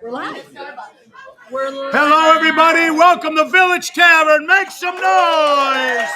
We're live. Hello, everybody. Welcome to Village Tavern. Make some noise.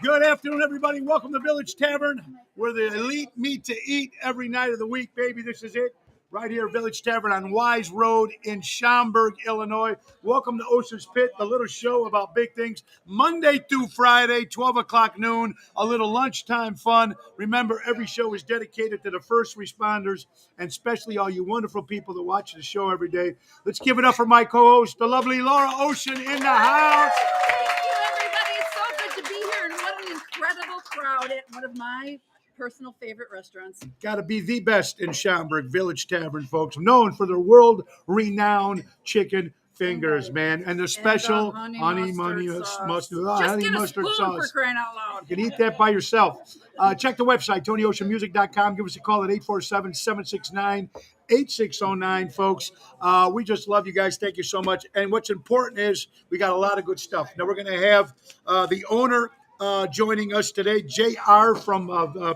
Good afternoon, everybody. Welcome to Village Tavern, where the elite meet to eat every night of the week, baby. This is it. Right here, Village Tavern on Wise Road in Schaumburg, Illinois. Welcome to Ocean's Pit, a little show about big things. Monday through Friday, 12 o'clock noon, a little lunchtime fun. Remember, every show is dedicated to the first responders, and especially all you wonderful people that watch the show every day. Let's give it up for my co-host, the lovely Laura Ocean in the house. Thank you, everybody. It's so good to be here, and what an incredible crowd at one of my personal favorite restaurants. Got to be the best in Schaumburg, Village Tavern, folks. Known for their world-renowned chicken fingers, man, and their special honey mustard sauce. Just get a spoon for crying out loud. You can eat that by yourself. Check the website, TonyOceanMusic.com. Give us a call at 847-769-8609, folks. We just love you guys. Thank you so much. And what's important is we got a lot of good stuff. Now we're going to have the owner joining us today, JR from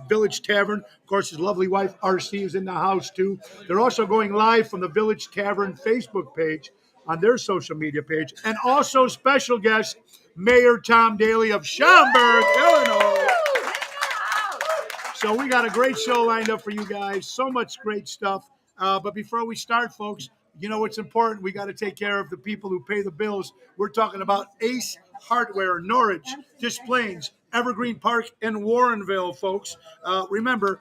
Village Tavern. Of course, his lovely wife, RC, is in the house, too. They're also going live from the Village Tavern Facebook page on their social media page. And also special guest, Mayor Tom Daly of Schaumburg, Illinois. So we got a great show lined up for you guys. So much great stuff. But before we start, folks, you know what's important? We got to take care of the people who pay the bills. We're talking about Ace Hardware, Norwich, Des Plaines, Evergreen Park, and Warrenville, folks. Remember,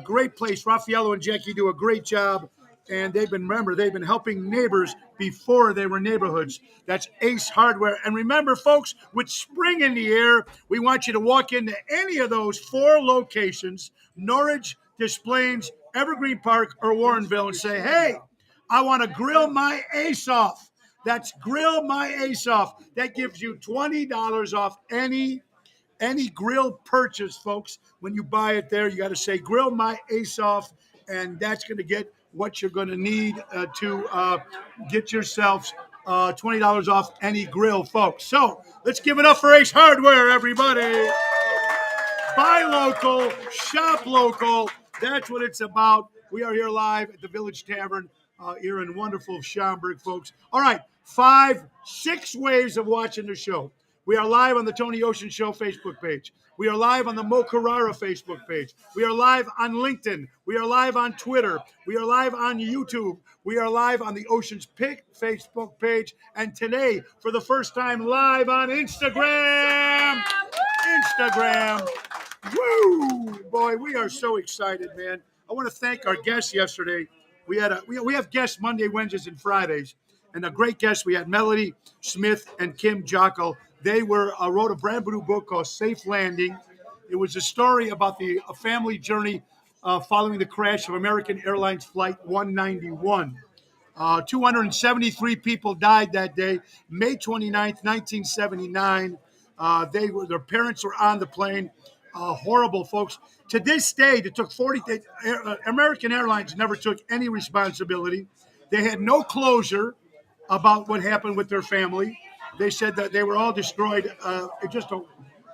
great place. Raffaello and Jackie do a great job, and they've been helping neighbors before they were neighborhoods. That's Ace Hardware. And remember, folks, with spring in the air, we want you to walk into any of those 4 locations, Norwich, Des Plaines, Evergreen Park, or Warrenville, and say, hey, I want to grill my ace off. That's Grill My Ace Off. That gives you $20 off any grill purchase, folks. When you buy it there, you got to say Grill My Ace Off, and that's going to get what you're going to need to get yourselves $20 off any grill, folks. So let's give it up for Ace Hardware, everybody. Buy local, shop local. That's what it's about. We are here live at the Village Tavern here in wonderful Schaumburg, folks. All right, 6 ways of watching the show. We are live on the Tony Ocean Show Facebook page. We are live on the Mo Carrara Facebook page. We are live on LinkedIn. We are live on Twitter. We are live on YouTube. We are live on the Ocean's Pit Facebook page. And today, for the first time, live on Instagram. Woo! Boy, we are so excited, man. I want to thank our guests yesterday. We have guests Monday, Wednesdays, and Fridays. And a great guest, we had Melody Smith and Kim Jockel. They wrote a brand new book called Safe Landing. It was a story about a family journey following the crash of American Airlines Flight 191. 273 people died that day, May 29th, 1979. Their parents were on the plane. Horrible, folks. To this day, it took 40 days. American Airlines never took any responsibility. They had no closure about what happened with their family. They said that they were all destroyed. It's just a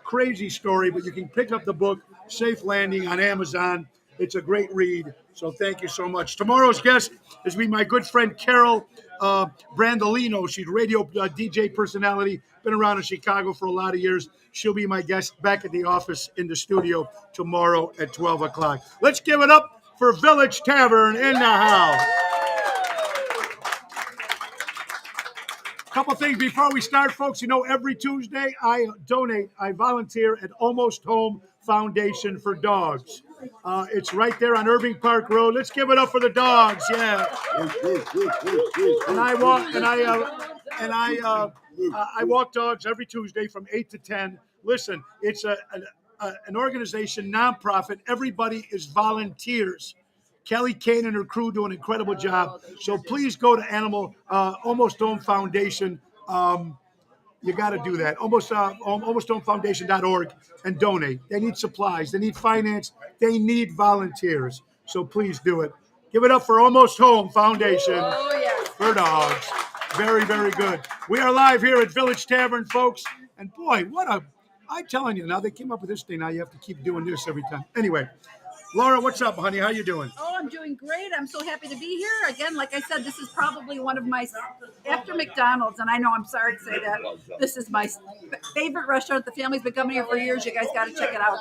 crazy story, but you can pick up the book, Safe Landing, on Amazon. It's a great read, so thank you so much. Tomorrow's guest is my good friend Carol Brandolino. She's a radio DJ personality, been around in Chicago for a lot of years. She'll be my guest back at the office in the studio tomorrow at 12 o'clock. Let's give it up for Village Tavern in the house. Couple things before we start, folks. You know, every Tuesday I volunteer at Almost Home Foundation for Dogs. It's right there on Irving Park Road. Let's give it up for the dogs, yeah. I walk dogs every Tuesday from 8 to 10. Listen, it's an organization, nonprofit. Everybody is volunteers. Kelly Kane and her crew do an incredible job. So please go to Almost Home Foundation. You got to do that. AlmostHomeFoundation.org and donate. They need supplies. They need finance. They need volunteers. So please do it. Give it up for Almost Home Foundation for dogs. Very, very good. We are live here at Village Tavern, folks. And boy, what a I'm telling you, now they came up with this thing. Now you have to keep doing this every time. Anyway, Laura, what's up, honey? How you doing? Oh, I'm doing great. I'm so happy to be here. Again, like I said, this is probably one of my, after McDonald's, and I know I'm sorry to say that, this is my favorite restaurant. The family's been coming here for years. You guys got to check it out.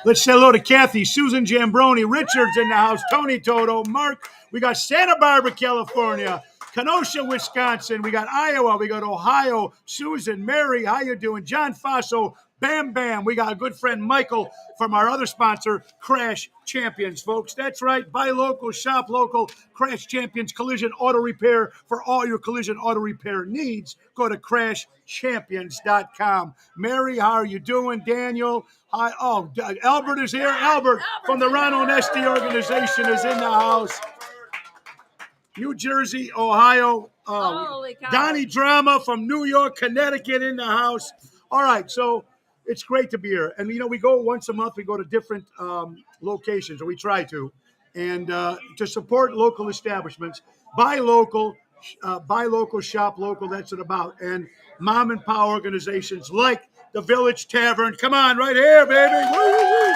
Let's say hello to Kathy, Susan Jambroni, Richard's in the house, Tony Toto, Mark. We got Santa Barbara, California, Kenosha, Wisconsin. We got Iowa. We got Ohio. Susan, Mary, how you doing? John Faso, Bam Bam. We got a good friend, Michael, from our other sponsor, Crash Champions, folks. That's right. Buy local, shop local. Crash Champions Collision Auto Repair for all your collision auto repair needs. Go to crashchampions.com. Mary, how are you doing? Daniel, hi. Oh, Albert is here. Albert from the Ron Onesti organization is in the house. New Jersey, Ohio. Holy cow. Donnie Drama from New York, Connecticut in the house. All right, so it's great to be here. And, we go once a month. We go to different locations, or we try to, and to support local establishments. Buy local, shop local. That's what it's about. And mom and pop organizations like the Village Tavern. Come on, right here, baby. Woo, woo, woo.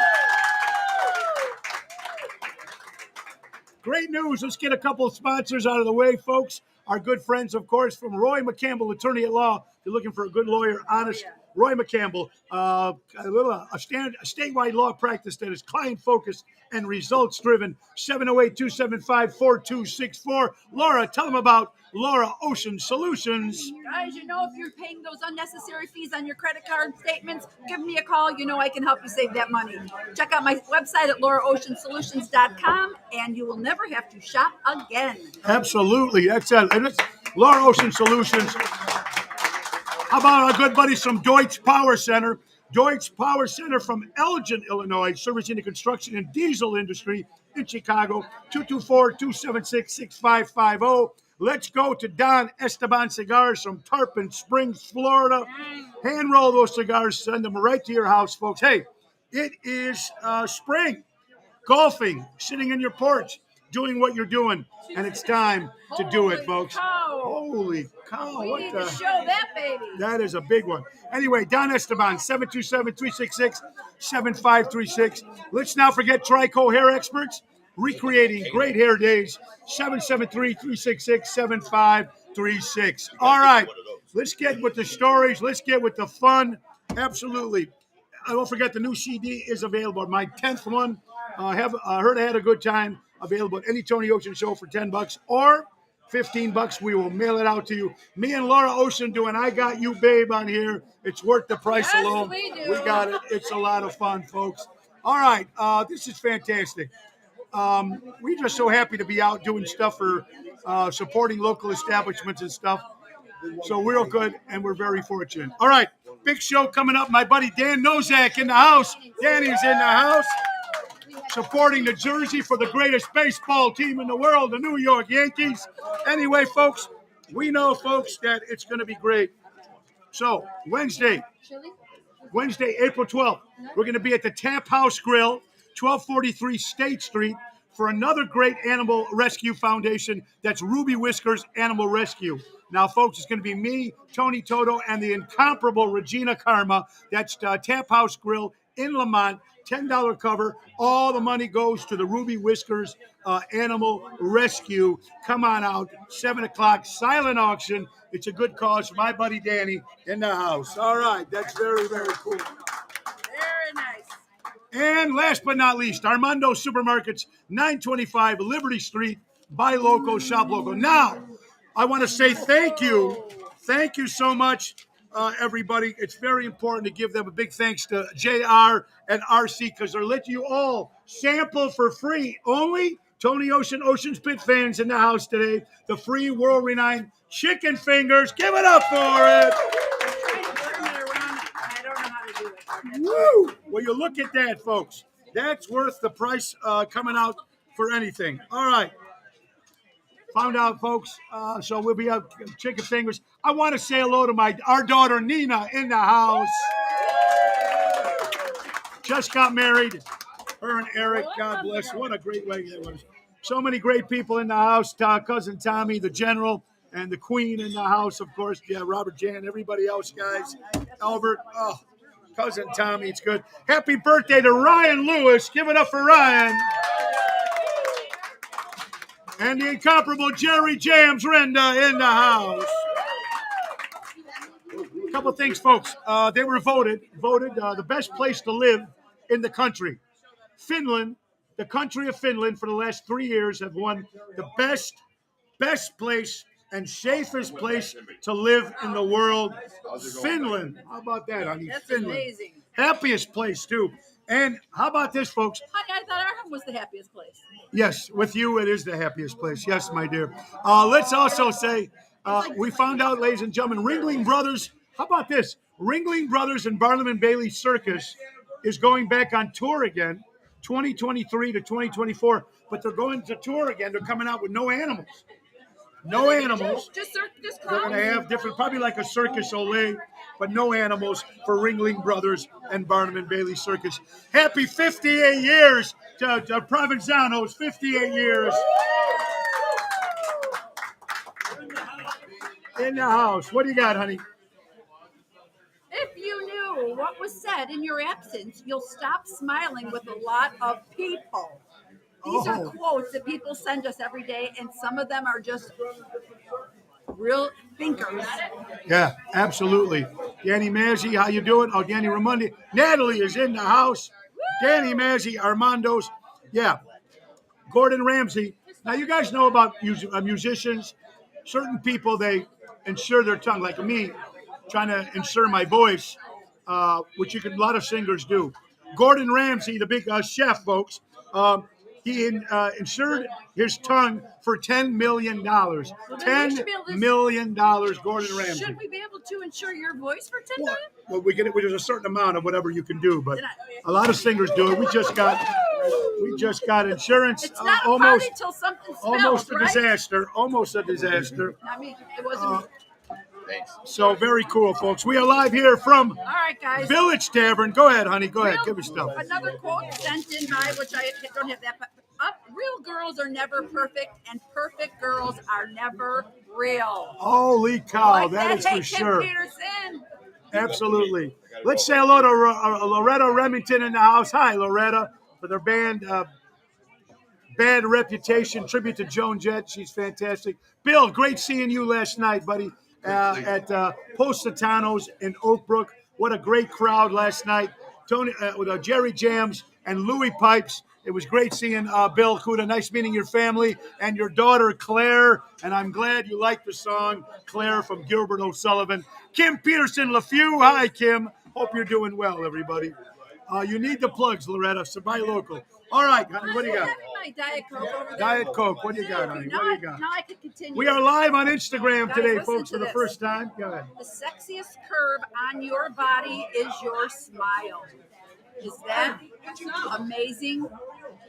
Great news. Let's get a couple of sponsors out of the way, folks. Our good friends, of course, from Roy McCampbell, attorney at law. If you're looking for a good lawyer, honest. Roy McCampbell, a statewide law practice that is client-focused and results-driven. 708-275-4264. Laura, tell them about Laura Ocean Solutions. Guys, if you're paying those unnecessary fees on your credit card statements, give me a call. I can help you save that money. Check out my website at lauraoceansolutions.com, and you will never have to shop again. Absolutely. That's it. And it's Laura Ocean Solutions. How about our good buddies from Deutsch Power Center? Deutsch Power Center from Elgin, Illinois, servicing the construction and diesel industry in Chicago. 224-276-6550. Let's go to Don Esteban Cigars from Tarpon Springs, Florida. Hand roll those cigars, send them right to your house, folks. Hey, it is spring, golfing, sitting in your porch, doing what you're doing, and it's time to do it, folks. Holy cow. We need to show that, baby. That is a big one. Anyway, Don Esteban, 727-366-7536. Let's not forget Trico Hair Experts, recreating great hair days, 773-366-7536. All right, let's get with the stories. Let's get with the fun. Absolutely. I don't forget the new CD is available. My 10th one, heard I had a good time, available at any Tony Ocean show for $10 or $15. We will mail it out to you. Me and Laura Ocean doing I Got You Babe on here. It's worth the price alone. We do. We got it. It's a lot of fun, folks. All right. This is fantastic. We're just so happy to be out doing stuff for supporting local establishments and stuff. So we're good, and we're very fortunate. All right. Big show coming up. My buddy Dan Nozak in the house. Danny's in the house. Supporting the Jersey for the greatest baseball team in the world, the New York Yankees. Anyway, folks, we know, folks, that it's going to be great. So, Wednesday, April 12th, we're going to be at the Tap House Grill, 1243 State Street, for another great animal rescue foundation. That's Ruby Whiskers Animal Rescue. Now, folks, it's going to be me, Tony Toto, and the incomparable Regina Karma. That's Tap House Grill in Lamont. $10 cover. All the money goes to the Ruby Whiskers Animal Rescue. Come on out. 7 o'clock. Silent auction. It's a good cause for my buddy Danny in the house. All right. That's very, very cool. Very nice. And last but not least, Armando Supermarkets, 925 Liberty Street. Buy local, shop local. Now, I want to say thank you. Thank you so much, everybody. It's very important to give them a big thanks to JR and RC, because they're letting you all sample for free. Only Tony Ocean, Ocean's Pit fans in the house today. The free world-renowned chicken fingers. Give it up for it. I don't know how to do it. Woo! Well, you look at that, folks. That's worth the price coming out for anything. All right. Found out, folks. So we'll be up chicken fingers. I want to say hello to our daughter Nina in the house. Just got married. Her and Eric. God bless. What a great wedding that was. So many great people in the house. Cousin Tommy, the general, and the queen in the house, of course. Yeah, Robert Jan, everybody else, guys. Albert. Oh, Cousin Tommy, it's good. Happy birthday to Ryan Lewis. Give it up for Ryan. And the incomparable Jerry Jams Renda in the house. A couple things, folks. They were voted the best place to live in the country. Finland, the country of Finland, for the last 3 years have won the best place and safest place to live in the world. Finland. How about that, honey? That's Finland. amazing. Happiest place, too. And how about this, folks? Honey, I thought our home was the happiest place. Yes, with you, it is the happiest place. Yes, my dear. Let's also say we found out, ladies and gentlemen, Ringling Brothers. How about this? Ringling Brothers and Barnum and Bailey Circus is going back on tour again, 2023 to 2024. But they're going to tour again. They're coming out with no animals. No animals. Just They're going to have different, probably like a Circus Olay, but no animals for Ringling Brothers and Barnum and Bailey Circus. Happy 58 years to Provenzanos, 58 years. In the house. What do you got, honey? If you knew what was said in your absence, you'll stop smiling with a lot of people. These are quotes that people send us every day, and some of them are just real thinkers. Yeah, absolutely. Danny Mazzi, how you doing? Oh, Danny Ramundi. Natalie is in the house. Danny Mazzi, Armando's. Yeah. Gordon Ramsay. Now, you guys know about musicians. Certain people, they insure their tongue, like me, trying to insure my voice, which a lot of singers do. Gordon Ramsay, the big chef, folks, he insured his tongue for $10 million. $10 million, Gordon Ramsay. Should we be able to insure your voice for $10 million? Well, we get it. There's a certain amount of whatever you can do, but a lot of singers do it. We just got insurance. It's not a party till something spills, almost a right? disaster. Almost a disaster. I mean, it wasn't. So very cool, folks. We are live here from All right, guys. Village Tavern. Go ahead, honey. Go ahead. Give me stuff. Another quote sent in by, which I don't have that, but real girls are never perfect, and perfect girls are never real. Holy cow, Like that is Hey, for Kim sure. Peterson. Absolutely. Let's say hello to Loretta Remington in the house. Hi, Loretta, for their band, Bad Reputation, tribute to Joan Jett. She's fantastic. Bill, great seeing you last night, buddy, at Positano's in Oak Brook. What a great crowd last night. Tony with Jerry Jams and Louis Pipes. It was great seeing Bill Kuda. Nice meeting your family and your daughter, Claire. And I'm glad you liked the song, Claire, from Gilbert O'Sullivan. Kim Peterson LaFew. Hi, Kim. Hope you're doing well, everybody. You need the plugs, Loretta, so buy local. All right, honey, what do you got? My Diet Coke over there. Diet Coke. What do you got, honey? What do you got? Now I can continue. We are live on Instagram Guys, today, listen folks, to for the this. first time. Go ahead. The sexiest curve on your body is your smile. Is that amazing?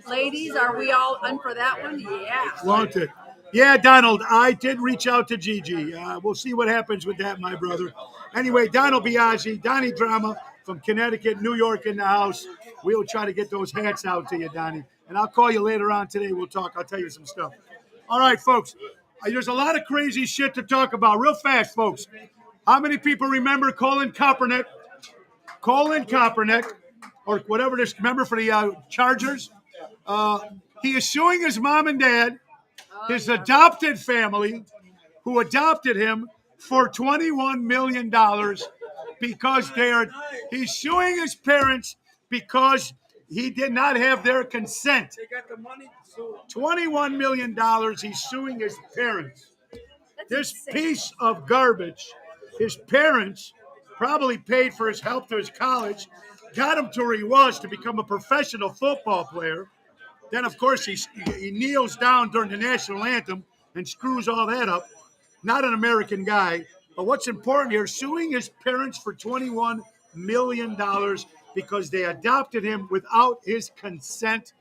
Ladies, are we all in for that one? Yeah. Want it. Yeah, Donald, I did reach out to Gigi. We'll see what happens with that, my brother. Anyway, Donald Biaggi, Donnie Drama from Connecticut, New York in the house. We'll try to get those hats out to you, Donnie. And I'll call you later on today. We'll talk. I'll tell you some stuff. All right, folks. There's a lot of crazy shit to talk about. Real fast, folks. How many people remember Colin Kaepernick? Colin Kaepernick, or whatever this, remember for the Chargers? He is suing his mom and dad, his adopted family, who adopted him, for $21 million because he's suing his parents because he did not have their consent. They got the money. $21 million he's suing his parents. This insane. piece of garbage, his parents probably paid for his help to his college, got him to where he was to become a professional football player. Then, of course, he kneels down during the national anthem and screws all that up. Not an American guy. But what's important here, suing his parents for $21 million because they adopted him without his consent.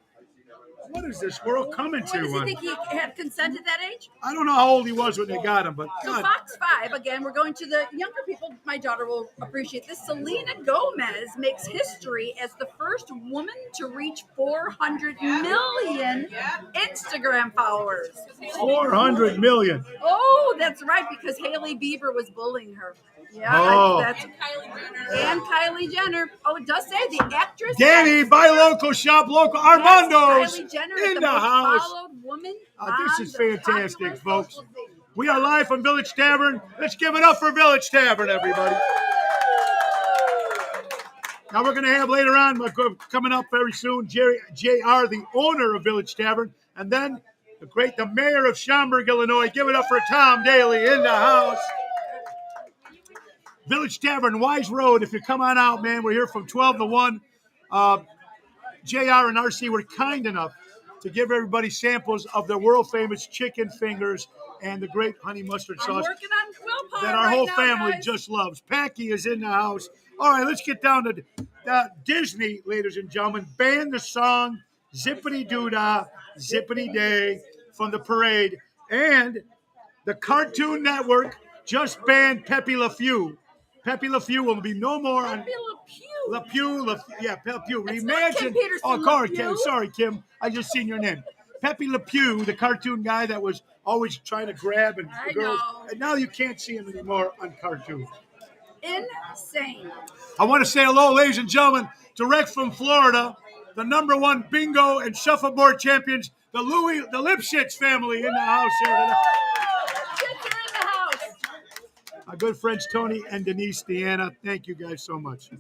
What is this world coming What does to? he think he had consent at that age? I don't know how old he was when they got him, but So God, Fox 5, again, we're going to the younger people. My daughter will appreciate this. Selena Gomez makes history as the first woman to reach 400 million Instagram followers. 400 million. Oh, that's right, because Hailey Bieber was bullying her. Yeah, Oh. that's and Kylie Jenner. Oh, it does say the actress. Danny, buy local, shop local. Armando's Kylie Jenner is in the the most house. followed woman. This on is the fantastic, popular folks. social scene. We are live from Village Tavern. Let's give it up for Village Tavern, everybody. Now we're going to have later on, coming up very soon, JR, the owner of Village Tavern, and then the mayor of Schaumburg, Illinois. Give it up for Tom Daly in the house. Village Tavern, Wise Road. If you come on out, man, we're here from 12 to 1. JR and RC were kind enough to give everybody samples of their world-famous chicken fingers and the great honey mustard I'm sauce working on willpower that our right whole now, family guys. just loves. Packy is in the house. All right, let's get down to Disney, ladies and gentlemen. Ban the song Zippity Doo-Dah, Zippity Day from the parade. And the Cartoon Network just banned Pepe Le Pew. Pepe Le Pew will be no more on Pepe Le Pew. Le Pew. Pepe Le Pew. It's not Kim Peterson, Oh, Le sorry, Pew. Kim. Sorry, Kim. I just seen your name. Pepe Le Pew, the cartoon guy that was always trying to grab and I girls. know. And now you can't see him anymore on cartoon. Insane. I want to say hello, ladies and gentlemen, direct from Florida, the #1 bingo and shuffleboard champions, the Lipschitz family in the house here today. Kids are in the house. My good friends Tony and Denise Deanna, thank you guys so much.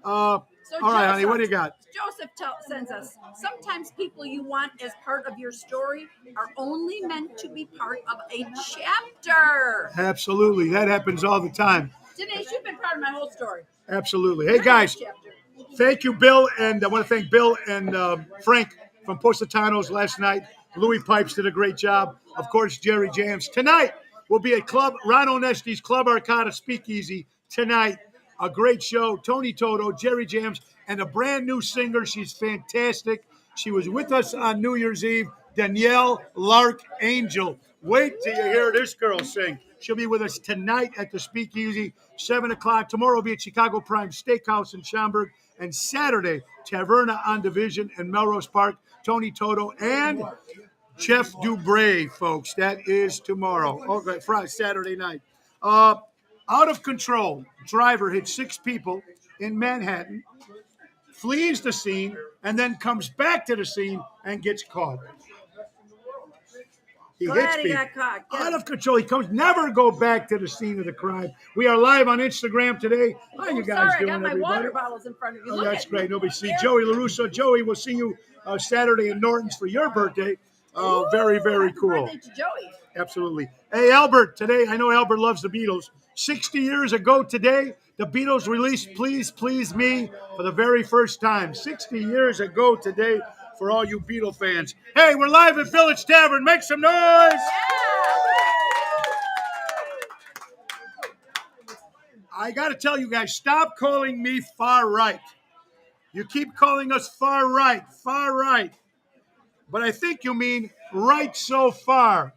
So All right, honey, what do you got? Joseph sends us, sometimes people you want as part of your story are only meant to be part of a chapter. Absolutely, that happens all the time. Denise, you've been part of my whole story. Absolutely. Hey, guys, Chapter. thank you, Bill, and I want to thank Bill and Frank from Positanos last night. Louis Pipes did a great job. Of course, Jerry Jams. Tonight will be a club, Ron Onesti's Club Arcada Speakeasy tonight. A great show. Tony Toto, Jerry Jams, and a brand new singer. She's fantastic. She was with us on New Year's Eve, Danielle Lark Angel. Wait till you hear this girl sing. She'll be with us tonight at the Speakeasy, 7 o'clock. Tomorrow will be at Chicago Prime Steakhouse in Schaumburg. And Saturday, Taverna on Division in Melrose Park. Tony Toto and Jeff Dubray, folks. That is tomorrow. Okay, Friday, Saturday night. Out of control. Driver hit 6 people in Manhattan, flees the scene, and then comes back to the scene and gets caught. He Glad hits he people. got caught. Get Out him. of control. He comes. Never go back to the scene of the crime. We are live on Instagram today. How you guys Sorry, doing, I got my everybody? water bottles in front of you. Oh, Look that's at great. Nobody see There- Joey LaRusso. Joey, we'll see you Saturday in Norton's for your birthday. Ooh, Very, very happy cool. birthday to Joey. Absolutely. Hey, Albert, today, I know Albert loves the Beatles. 60 years ago today, the Beatles released Please Please Me for the very first time. 60 years ago today for all you Beatle fans. Hey, we're live at Village Tavern. Make some noise. Yeah. I got to tell you guys, stop calling me far right. You keep calling us far right. But I think you mean right so far,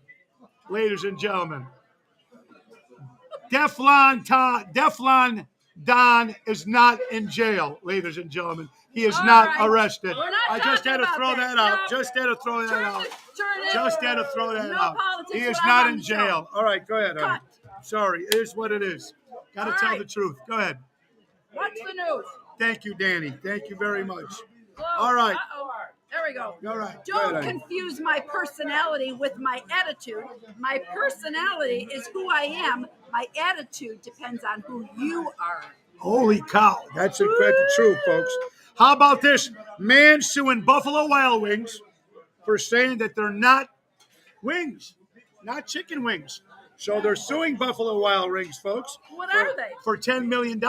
ladies and gentlemen. Deflon Don is not in jail, ladies and gentlemen. He is All not right. arrested. We're not I just talking had to about throw that. that out. No. Just had to throw that out. Turn it. Just had to throw that No out. politics He is when I'm not on in the show. jail. All right, go ahead. honey. Cut. Sorry, it is what it is. Got to All tell right. the truth. Go ahead. What's the news? Thank you, Danny. Thank you very much. Whoa. All right. Uh-oh. There we go. All right. Go Don't ahead, honey. confuse my personality with my attitude. My personality is who I am. My attitude depends on who you are. Holy cow. That's the truth, folks. How about this? Man suing Buffalo Wild Wings for saying that they're not wings, not chicken wings. So they're suing Buffalo Wild Wings, folks. What are they? For $10 million.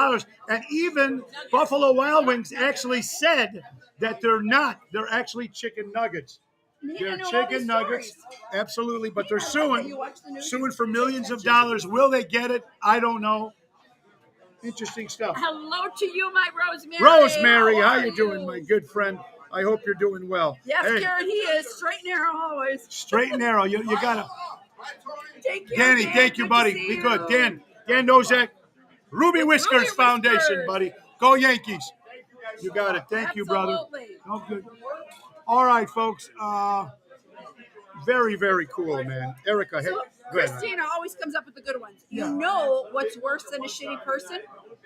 And even Buffalo Wild Wings actually said that they're not. They're actually chicken nuggets. Need to They're know all chicken these nuggets. stories. Absolutely. But they're You suing. watch the news? Suing for millions of dollars. Will they get it? I don't know. Interesting stuff. Hello to you, my Rosemary. Rosemary, how you doing, my good friend? I hope you're doing well. Yes, Hey, Karen, he is straight and narrow always. straight and narrow. You gotta. Take care, Danny, Dan. thank you, Good to buddy. see Be you. good. Dan Nozak, Ruby Whiskers Ruby Foundation, Whiskers. buddy. Go Yankees. You got it. Thank you, brother. Absolutely. Oh, good. All right, folks. Very, very cool, man. Erica, hey, So go ahead. Christina always comes up with the good ones. You Yeah. know what's worse than a shitty person?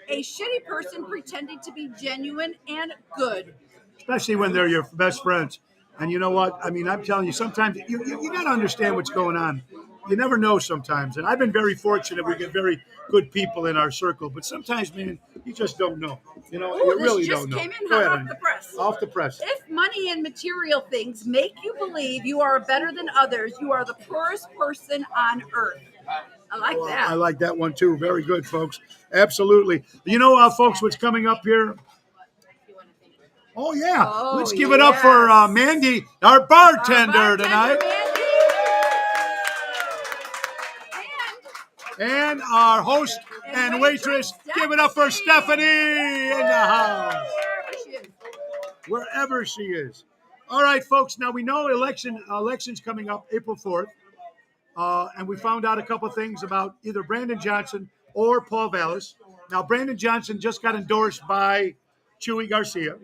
A shitty person pretending to be genuine and good. Especially when they're your best friends. And you know what? I mean, I'm telling you, sometimes you got to understand what's going on. You never know sometimes. And I've been very fortunate. We get very good people in our circle. But sometimes, man, you just don't know. You know, Ooh, you this really just don't know. came in Go hot ahead, off honey. the press. Off the press. If money and material things make you believe you are better than others, you are the poorest person on earth. I like that. I like that one too. Very good, folks. Absolutely. You know, folks, what's coming up here? Oh, yeah. Oh, Let's give it up for yes. Mandy, our bartender, Bartender tonight. Mandy. And our host and waitress. Give it up for Stephanie in the house. Wherever she is. Wherever she is. All right, folks. Now, we know election's coming up April 4th. And we found out a couple things about either Brandon Johnson or Paul Vallis. Now, Brandon Johnson just got endorsed by Chuy Garcia.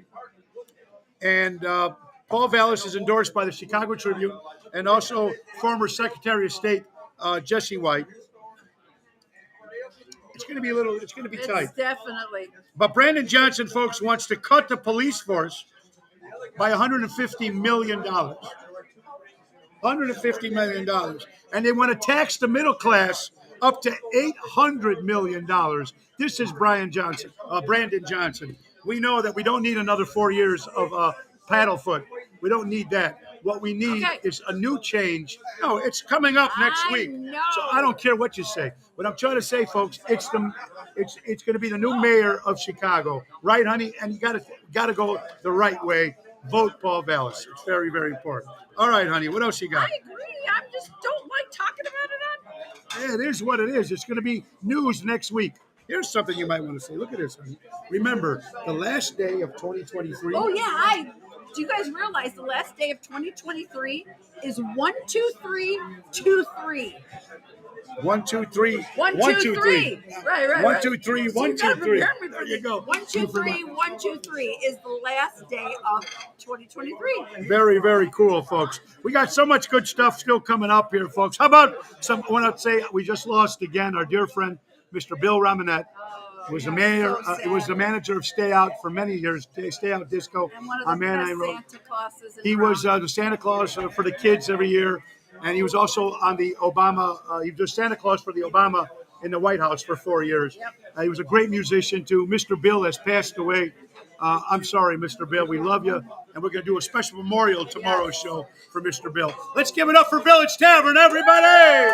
And Paul Vallis is endorsed by the Chicago Tribune and also former Secretary of State Jesse White. It's going to be tight. It's definitely. But Brandon Johnson, folks, wants to cut the police force by $150 million. $150 million. And they want to tax the middle class up to $800 million. This is Brandon Johnson. We know that we don't need another 4 years of paddlefoot. We don't need that. What we need is a new change. No, it's coming up next week. know. So I don't care what you say. What I'm trying to say, folks, it's going to be the new mayor of Chicago, right, honey? And you got to go the right way. Vote Paul Vallis. It's very, very important. All right, honey. What else you got? I agree. I just don't like talking about it on. Yeah, it is what it is. It's going to be news next week. Here's something you might want to say. Look at this, honey. Remember, the last day of 2023. Oh yeah, do you guys realize the last day of 2023 is 1-2-3-2-3? 1, 2, 3. 1, 2, 3. Right. 1, 2, 3. So 1, you gotta 2, 3. prepare me for There you this. go. 1, 2, 3, 1, 2, 3 is the last day of 2023. Very, very cool, folks. We got so much good stuff still coming up here, folks. How about I want to say we just lost again our dear friend, Mr. Bill Ramonette. Was the mayor? It was the manager of Stay Out for many years. Stay Out Disco. And one of the best Santa Clauses in He was the Santa Claus for the kids every year, and he was also on the Obama. He was Santa Claus for the Obama in the White House for 4 years. Yep. He was a great musician too. Mr. Bill has passed away. I'm sorry, Mr. Bill. We love you, and we're going to do a special memorial tomorrow's show for Mr. Bill. Let's give it up for Village Tavern, everybody!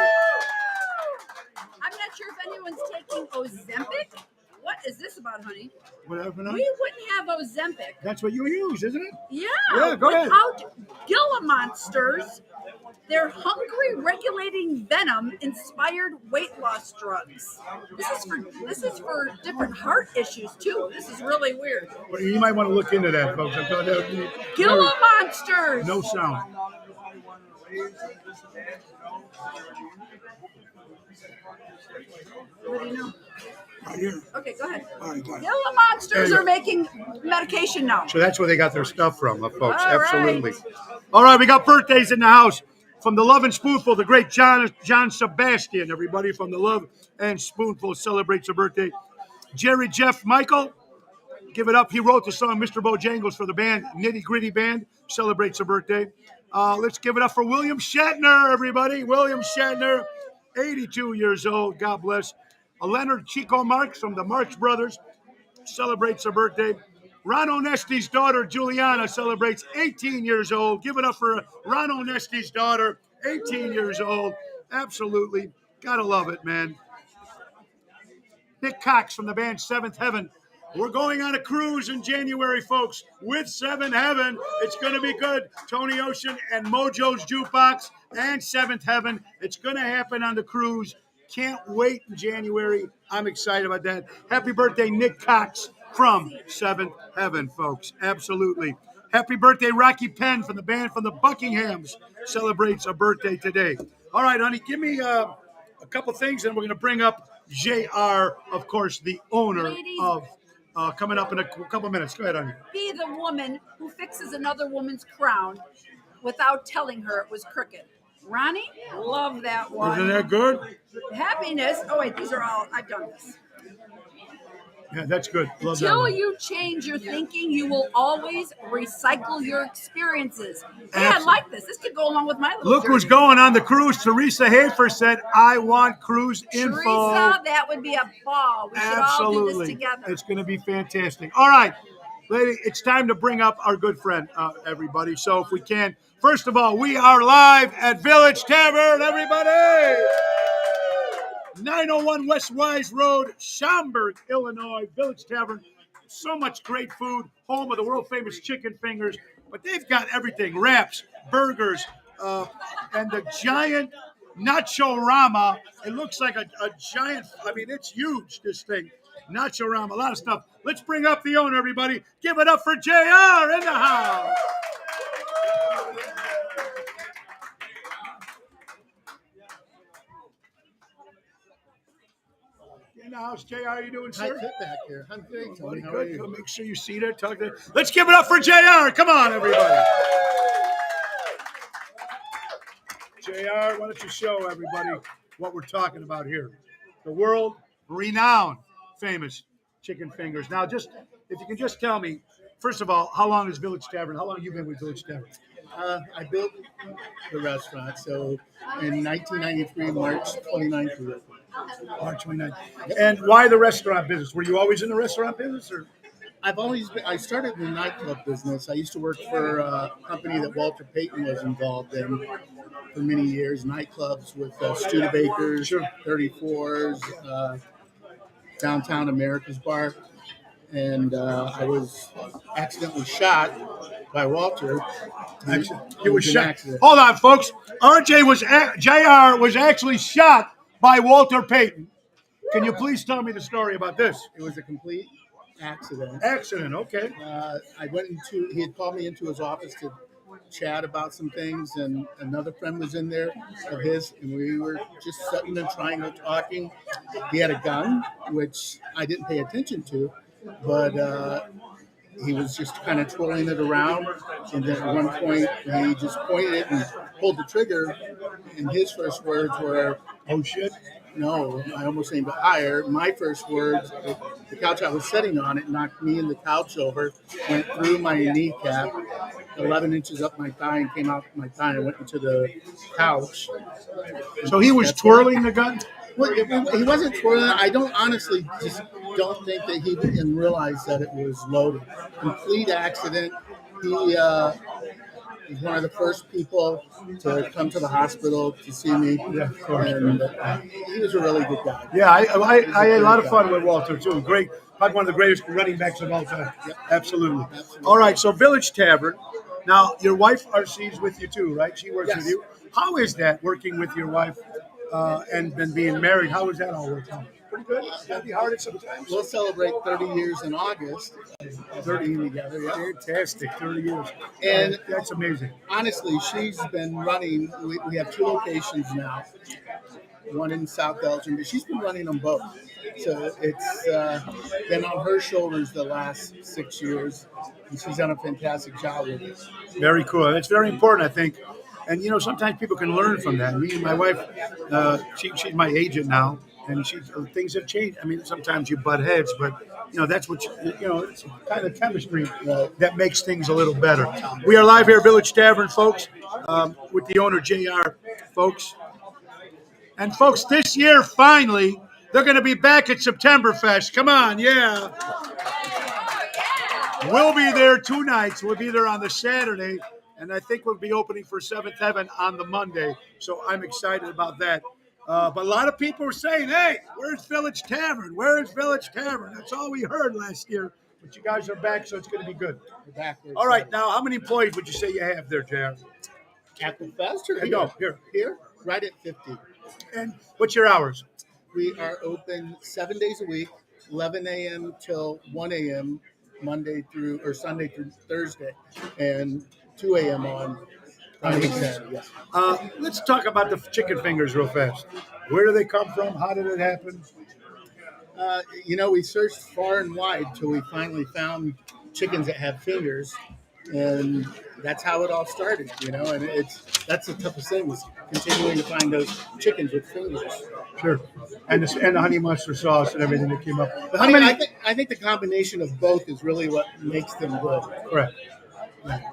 I'm not sure if anyone's taking Ozempic. What is this about, honey? Whatever. No? We wouldn't have Ozempic. That's what you use, isn't it? Yeah, go ahead. without Gila Monsters, they're hungry regulating venom inspired weight loss drugs. This is for different heart issues too. This is really weird. Well, you might want to look into that, folks. Gila Monsters. No sound. What do you know? Right here. Okay, go ahead. All right, go ahead. Gila Monsters There you are go. making medication now. So that's where they got their stuff from, folks. All Absolutely. right. All right, we got birthdays in the house. From the Love and Spoonful, the great John Sebastian. Everybody from the Love and Spoonful celebrates a birthday. Jerry Jeff Michael, give it up. He wrote the song Mr. Bojangles for the band, Nitty Gritty Band, celebrates a birthday. Let's give it up for William Shatner, everybody. William Shatner, 82 years old. God bless. Leonard Chico Marx from the Marx Brothers celebrates a birthday. Ron Onesti's daughter, Juliana, celebrates 18 years old. Give it up for Ron Onesti's daughter, 18 years old. Absolutely. Gotta love it, man. Nick Cox from the band Seventh Heaven. We're going on a cruise in January, folks, with Seventh Heaven. It's going to be good. Tony Ocean and Mojo's Jukebox and Seventh Heaven. It's going to happen on the cruise. Can't wait in January. I'm excited about that. Happy birthday, Nick Cox from Seventh Heaven, folks. Absolutely. Happy birthday, Rocky Penn from the band from the Buckinghams celebrates a birthday today. All right, honey, give me a couple things, and we're going to bring up JR, of course, the owner Ladies. of coming up in a couple minutes. Go ahead, honey. Be the woman who fixes another woman's crown without telling her it was crooked. Ronnie, love that one. Isn't that good? Happiness. Oh wait, these are all. I've done this. Yeah, that's good. Love that Until one. you change your thinking, you will always recycle your experiences. Hey, I Absolutely. like this. This could go along with my little Look who's journey. going on the cruise. Teresa Hafer said, I want cruise info. Teresa, that would be a ball. We should all do Absolutely. this together. It's going to be fantastic. All right, lady, it's time to bring up our good friend, everybody. So if we can, first of all, we are live at Village Tavern, everybody. 901 West Wise Road, Schaumburg, Illinois, Village Tavern. So much great food, home of the world-famous chicken fingers. But they've got everything, wraps, burgers, and the giant Nacho-Rama. It looks like a giant, I mean, it's huge, this thing. Nacho-Rama, a lot of stuff. Let's bring up the owner, everybody. Give it up for JR in the house. In the house, JR, how you doing, Hi, sir? sit back here. I'm great, Tony. How are Good. you? Make sure you see that. Talk to. Let's give it up for JR. Come on, everybody. JR, why don't you show everybody what we're talking about here? The world renowned, famous chicken fingers. Now, just if you can just tell me, first of all, how long is Village Tavern? How long have you been with Village Tavern? I built the restaurant, so in 1993, March 29th, we opened. March 29th. And why the restaurant business? Were you always in the restaurant business, or? I've always been, I started in the nightclub business. I used to work for a company that Walter Payton was involved in for many years, nightclubs with Studebakers, Sure. 34s, Downtown America's Bar. And I was accidentally shot by Walter. You were It was an shot. accident. Hold on, folks. JR was actually shot by Walter Payton. Can you please tell me the story about this? It was a complete accident. Accident, okay. He had called me into his office to chat about some things, and another friend was in there of his, and we were just sitting and triangle talking. He had a gun, which I didn't pay attention to, but he was just kind of twirling it around, and then at one point he just pointed it and pulled the trigger, and his first words were, Oh, shit. no, I almost aimed higher. My first words, the couch I was sitting on, it knocked me and the couch over, went through my kneecap, 11 inches up my thigh, and came out my thigh and went into the couch. So he was twirling the gun? Well, he wasn't twirling. I don't honestly just don't think that he didn't realize that it was loaded. Complete accident. He was one of the first people to come to the hospital to see me. Yeah, of course. And he was a really good guy. Yeah, I had a lot of fun with Walter, too. Great. Probably one of the greatest running backs of all time. Yep. Absolutely. Absolutely. All right, so Village Tavern. Now, your wife, RC's with you, too, right? She works Yes. with you. How is that, working with your wife and then being married? How does that all work out? Pretty good? That'd be hard sometimes. We'll celebrate 30 years in August. 30 together, yeah. Fantastic, 30 years. And- that's amazing. Honestly, she's been running. We have 2 locations now. One in South Belgium, but she's been running them both. So it's been on her shoulders the last 6 years, and she's done a fantastic job with it. Very cool. That's very important, I think. And, you know, sometimes people can learn from that. Me and my wife, she's my agent now, and things have changed. I mean, sometimes you butt heads, but, you know, that's what, it's kind of chemistry that makes things a little better. We are live here at Village Tavern, folks, with the owner, JR, folks. And, folks, this year, finally, they're going to be back at Septemberfest. Come on, yeah. We'll be there 2 nights. We'll be there on the Saturday, and I think we'll be opening for Seventh Heaven on the Monday. So I'm excited about that. But a lot of people were saying, hey, where's Village Tavern? Where is Village Tavern? That's all we heard last year. But you guys are back, so it's going to be good. We're back. We're All right, excited. now, how many employees would you say you have there, JR? At the fest or Hey, no, here. Here, right at 50. And what's your hours? We are open 7 days a week, 11 a.m. till 1 a.m. Sunday through Thursday, and 2 a.m. on Friday and Saturday. Yes. Let's talk about the chicken fingers real fast. Where do they come from? How did it happen? We searched far and wide till we finally found chickens that have fingers, and that's how it all started. And that's the toughest thing, was continuing to find those chickens with fingers. Sure. And the honey mustard sauce and everything that came up. I think the combination of both is really what makes them good. Correct.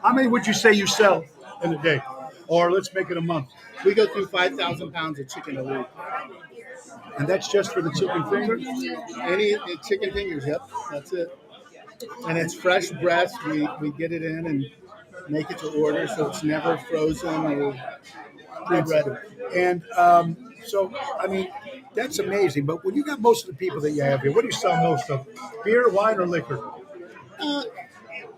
How many would you say you sell in a day? Or let's make it a month. We go through 5,000 pounds of chicken a week. And that's just for the chicken fingers? Any chicken fingers, yep, that's it. And it's fresh breast. We get it in and make it to order, so it's never frozen or pre-breaded. And that's amazing. But when you got most of the people that you have here, what do you sell most of? Beer, wine, or liquor?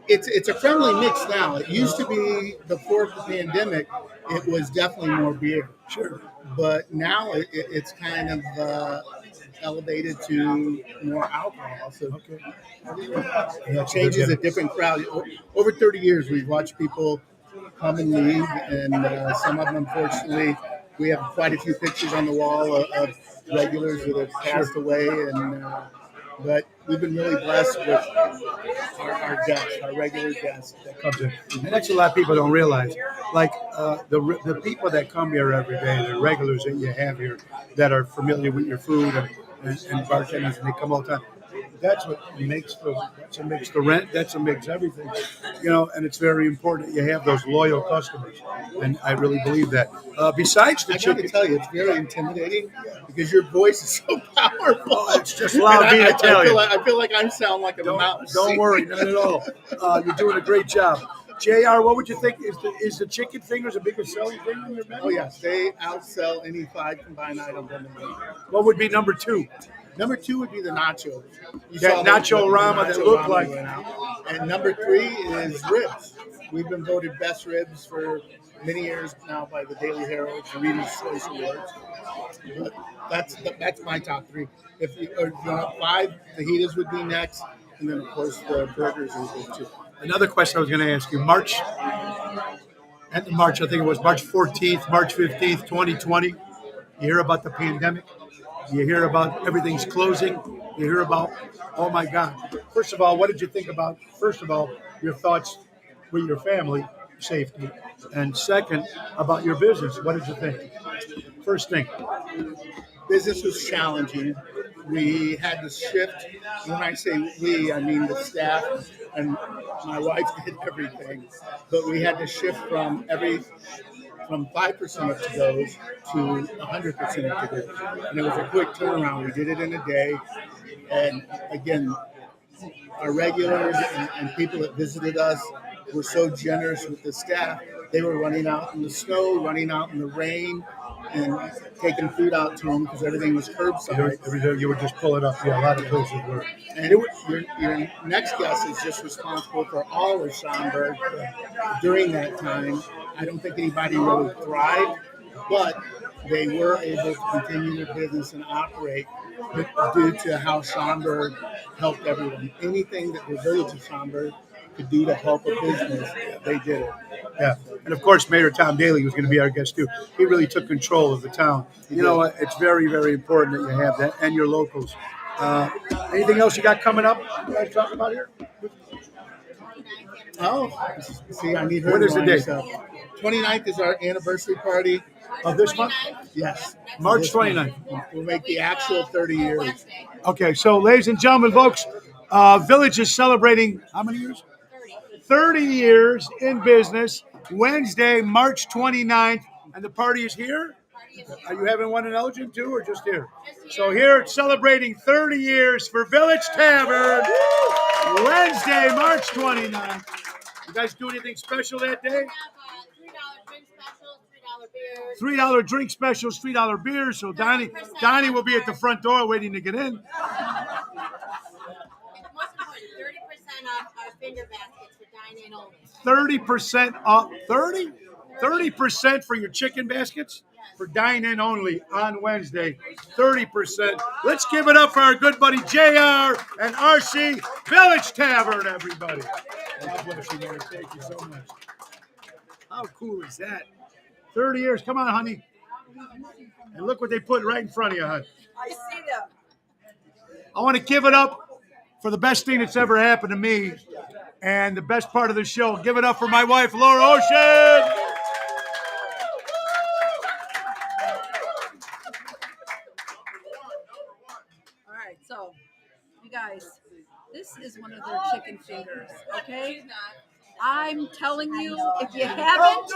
It's a friendly mix now. It used to be, before the pandemic, it was definitely more beer. Sure. But now it's kind of elevated to more alcohol. So it changes a different crowd. Over 30 years, we've watched people come and leave, and some of them, unfortunately, we have quite a few pictures on the wall of regulars that have passed away, but we've been really blessed with our guests, our regular guests that come in. And that's a lot of people don't realize. Like the people that come here every day, the regulars that you have here that are familiar with your food and bartenders, and they come all the time. That's what makes the rent. That's what makes everything. And it's very important that you have those loyal customers. And I really believe that. Besides the I chicken, got to tell you, it's very intimidating because your voice is so powerful. It's just loud being Italian. I feel like I sound like a mountain. Don't worry, not at all. You're doing a great job. JR, what would you think? Is the chicken fingers a bigger selling thing on your menu? Oh, yes. They outsell any 5 combined items on the menu. What would be number 2? Number 2 would be the nachos. That nacho rama that looked like. And number 3 is ribs. We've been voted best ribs for many years now by the Daily Herald, the Reader's Choice Awards. But that's my top 3. If you want 5, fajitas would be next, and then of course the burgers is 2. Another question I was going to ask you: March, I think it was March 14th, March 15th, 2020. You hear about the pandemic. You hear about everything's closing. You hear about, oh my God. First of all, what did you think about, your thoughts with your family, safety? And second, about your business. What did you think? First thing. Business was challenging. We had to shift. When I say we, I mean the staff, and my wife did everything. But we had to shift from 5% of to-goes to 100% of to-goes. And it was a quick turnaround. We did it in a day. And again, our regulars and people that visited us were so generous with the staff. They were running out in the snow, running out in the rain, and taking food out to them because everything was curbside. You would just pull it up. Yeah, a lot of places were. And your next guest is just responsible for all of Schaumburg during that time. I don't think anybody really thrived, but they were able to continue their business and operate due to how Schaumburg helped everyone. Anything that the village of Schaumburg could do to help a business, they did it. Yeah, and of course, Mayor Tom Daly was going to be our guest too. He really took control of the town. It's very, very important that you have that and your locals. Anything else you got coming up you want to talk about here? Oh, see, I need her. What is the date? 29th is our anniversary party. Of this month? Yes. March 29th. We'll make the actual 30 years. Okay, so ladies and gentlemen, folks, Village is celebrating how many years? 30 years in business. Wednesday, March 29th, and the party is here? Are you having one in Elgin too, or just here? So here it's celebrating 30 years for Village Tavern. Wednesday, March 29th. You guys do anything special that day? $3 drink specials, $3 beers. So Donnie will be at the front door waiting to get in. Most important, 30% off our finger baskets for dine-in only. 30% off. 30? 30% for your chicken baskets for dine-in only on Wednesday. 30%. Let's give it up for our good buddy JR and RC Village Tavern, everybody. God bless you, Mary. Thank you so much. How cool is that? 30 years. Come on, honey. And look what they put right in front of you, hon. I see them. I want to give it up for the best thing that's ever happened to me and the best part of the show. Give it up for my wife, Laura Ocean. All right, so you guys, this is one of their chicken fingers, okay? I'm telling you, if you haven't,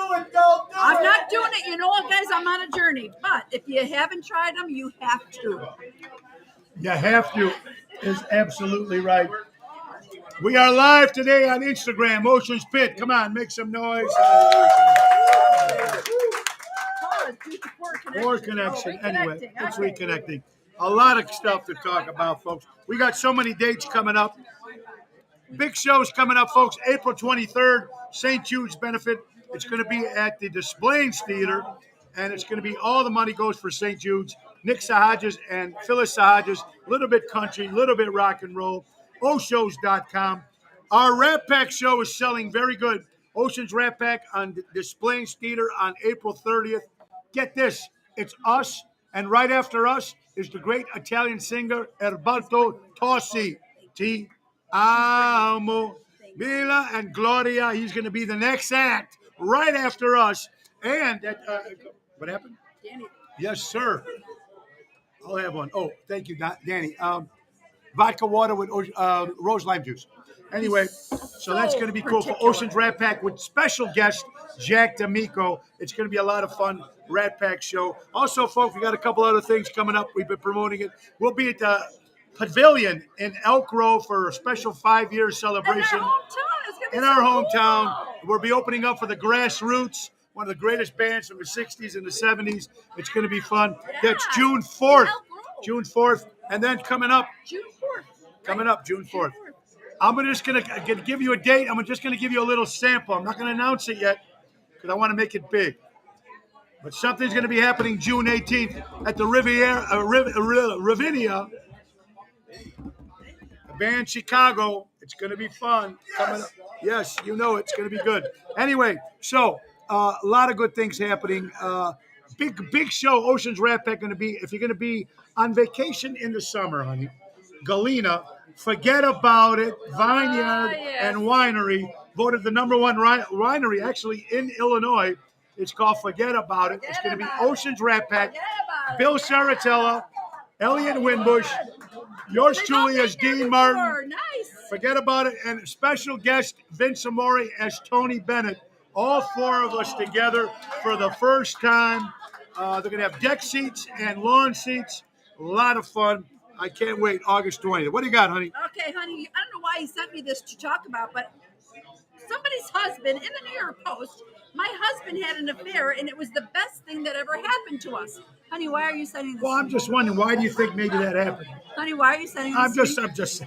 I'm not doing it. You know what, guys? I'm on a journey. But if you haven't tried them, you have to. You have to. Is absolutely right. We are live today on Instagram, Ocean's Pit. Come on, make some noise. Poor connection. Anyway, it's reconnecting. A lot of stuff to talk about, folks. We got so many dates coming up. Big shows coming up, folks. April 23rd, St. Jude's benefit. It's going to be at the Displays Theater, and it's going to be all the money goes for St. Jude's. Nick Sahajas and Phyllis Sahajas, a little bit country, a little bit rock and roll. Oshows.com. Our Rat Pack show is selling very good. Ocean's Rat Pack on Displays Theater on April 30th. Get this, it's us, and right after us is the great Italian singer Erbaldo Tossi. Ti amo, Mila and Gloria. He's going to be the next act right after us. And what happened? Danny. Yes, sir. I'll have one. Oh, thank you, Danny. Vodka water with rose lime juice. Anyway, so that's going to be cool for Ocean's Rat Pack with special guest Jack D'Amico. It's going to be a lot of fun Rat Pack show. Also, folks, we got a couple other things coming up. We've been promoting it. We'll be at the Pavilion in Elk Grove for a special 5-year celebration. In our hometown. We'll be opening up for the Grassroots, one of the greatest bands from the 60s and the 70s. It's going to be fun. That's June 4th. June 4th. And then coming up, June 4th. I'm just going to give you a date. I'm just going to give you a little sample. I'm not going to announce it yet because I want to make it big. But something's going to be happening June 18th at the Ravinia. The band Chicago. It's going to be fun. Coming up. Yes, you know it's going to be good. Anyway, so a lot of good things happening. Big show. Ocean's Rat Pack going to be. If you're going to be on vacation in the summer, honey, Galena, forget about it. Vineyard and Winery voted the #1 winery actually in Illinois. It's called Forget About It. It's going to be Ocean's Rat Pack. Bill Saratella, Elliot Winbush, yours truly as Dean Martin. Nice. Forget About It. And special guest Vince Amore as Tony Bennett. All 4 of us together for the first time. They're going to have deck seats and lawn seats. A lot of fun. I can't wait. August 20th. What do you got, honey? Okay, honey, I don't know why he sent me this to talk about, but somebody's husband in the New York Post, my husband had an affair, and it was the best thing that ever happened to us. Honey, why are you sending this? Well, I'm just wondering, why do you think maybe that happened? Honey, why are you sending this? I'm just.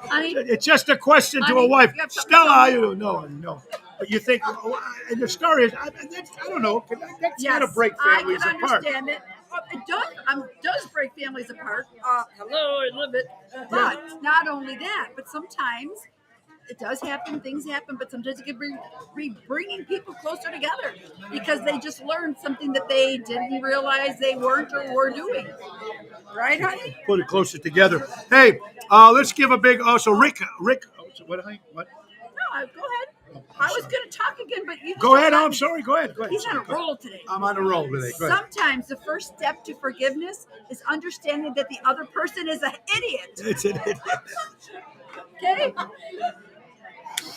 Honey, It's just a question to a wife. Stella, I don't know. But you think, and the story is, I don't know. That's got to break families I can apart. understand it. It does break families apart. Hello, I live it. But not only that, but sometimes it does happen. Things happen, but sometimes it can be bringing people closer together because they just learned something that they didn't realize they weren't or were doing. Right, honey? Put it closer together. Hey, let's give a big. Also, Rick. What? Honey? What? No, go ahead. I was going to talk again, but you go ahead. I'm sorry. Go ahead. He's on a roll today. I'm on a roll today. Go ahead. Sometimes the first step to forgiveness is understanding that the other person is an idiot. It's an idiot. Okay?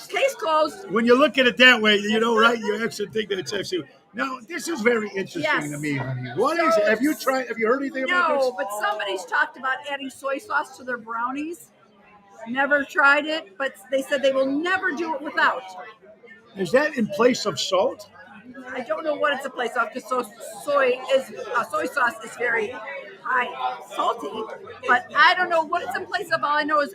Case closed. When you look at it that way, right? You actually think that it's actually. Now, this is very interesting to me, honey. What is it? Have you heard anything about this? No, but somebody's talked about adding soy sauce to their brownies. Never tried it, but they said they will never do it without. Is that in place of salt? I don't know what it's a place of because soy sauce is very high salty, but I don't know what it's in place of. All I know is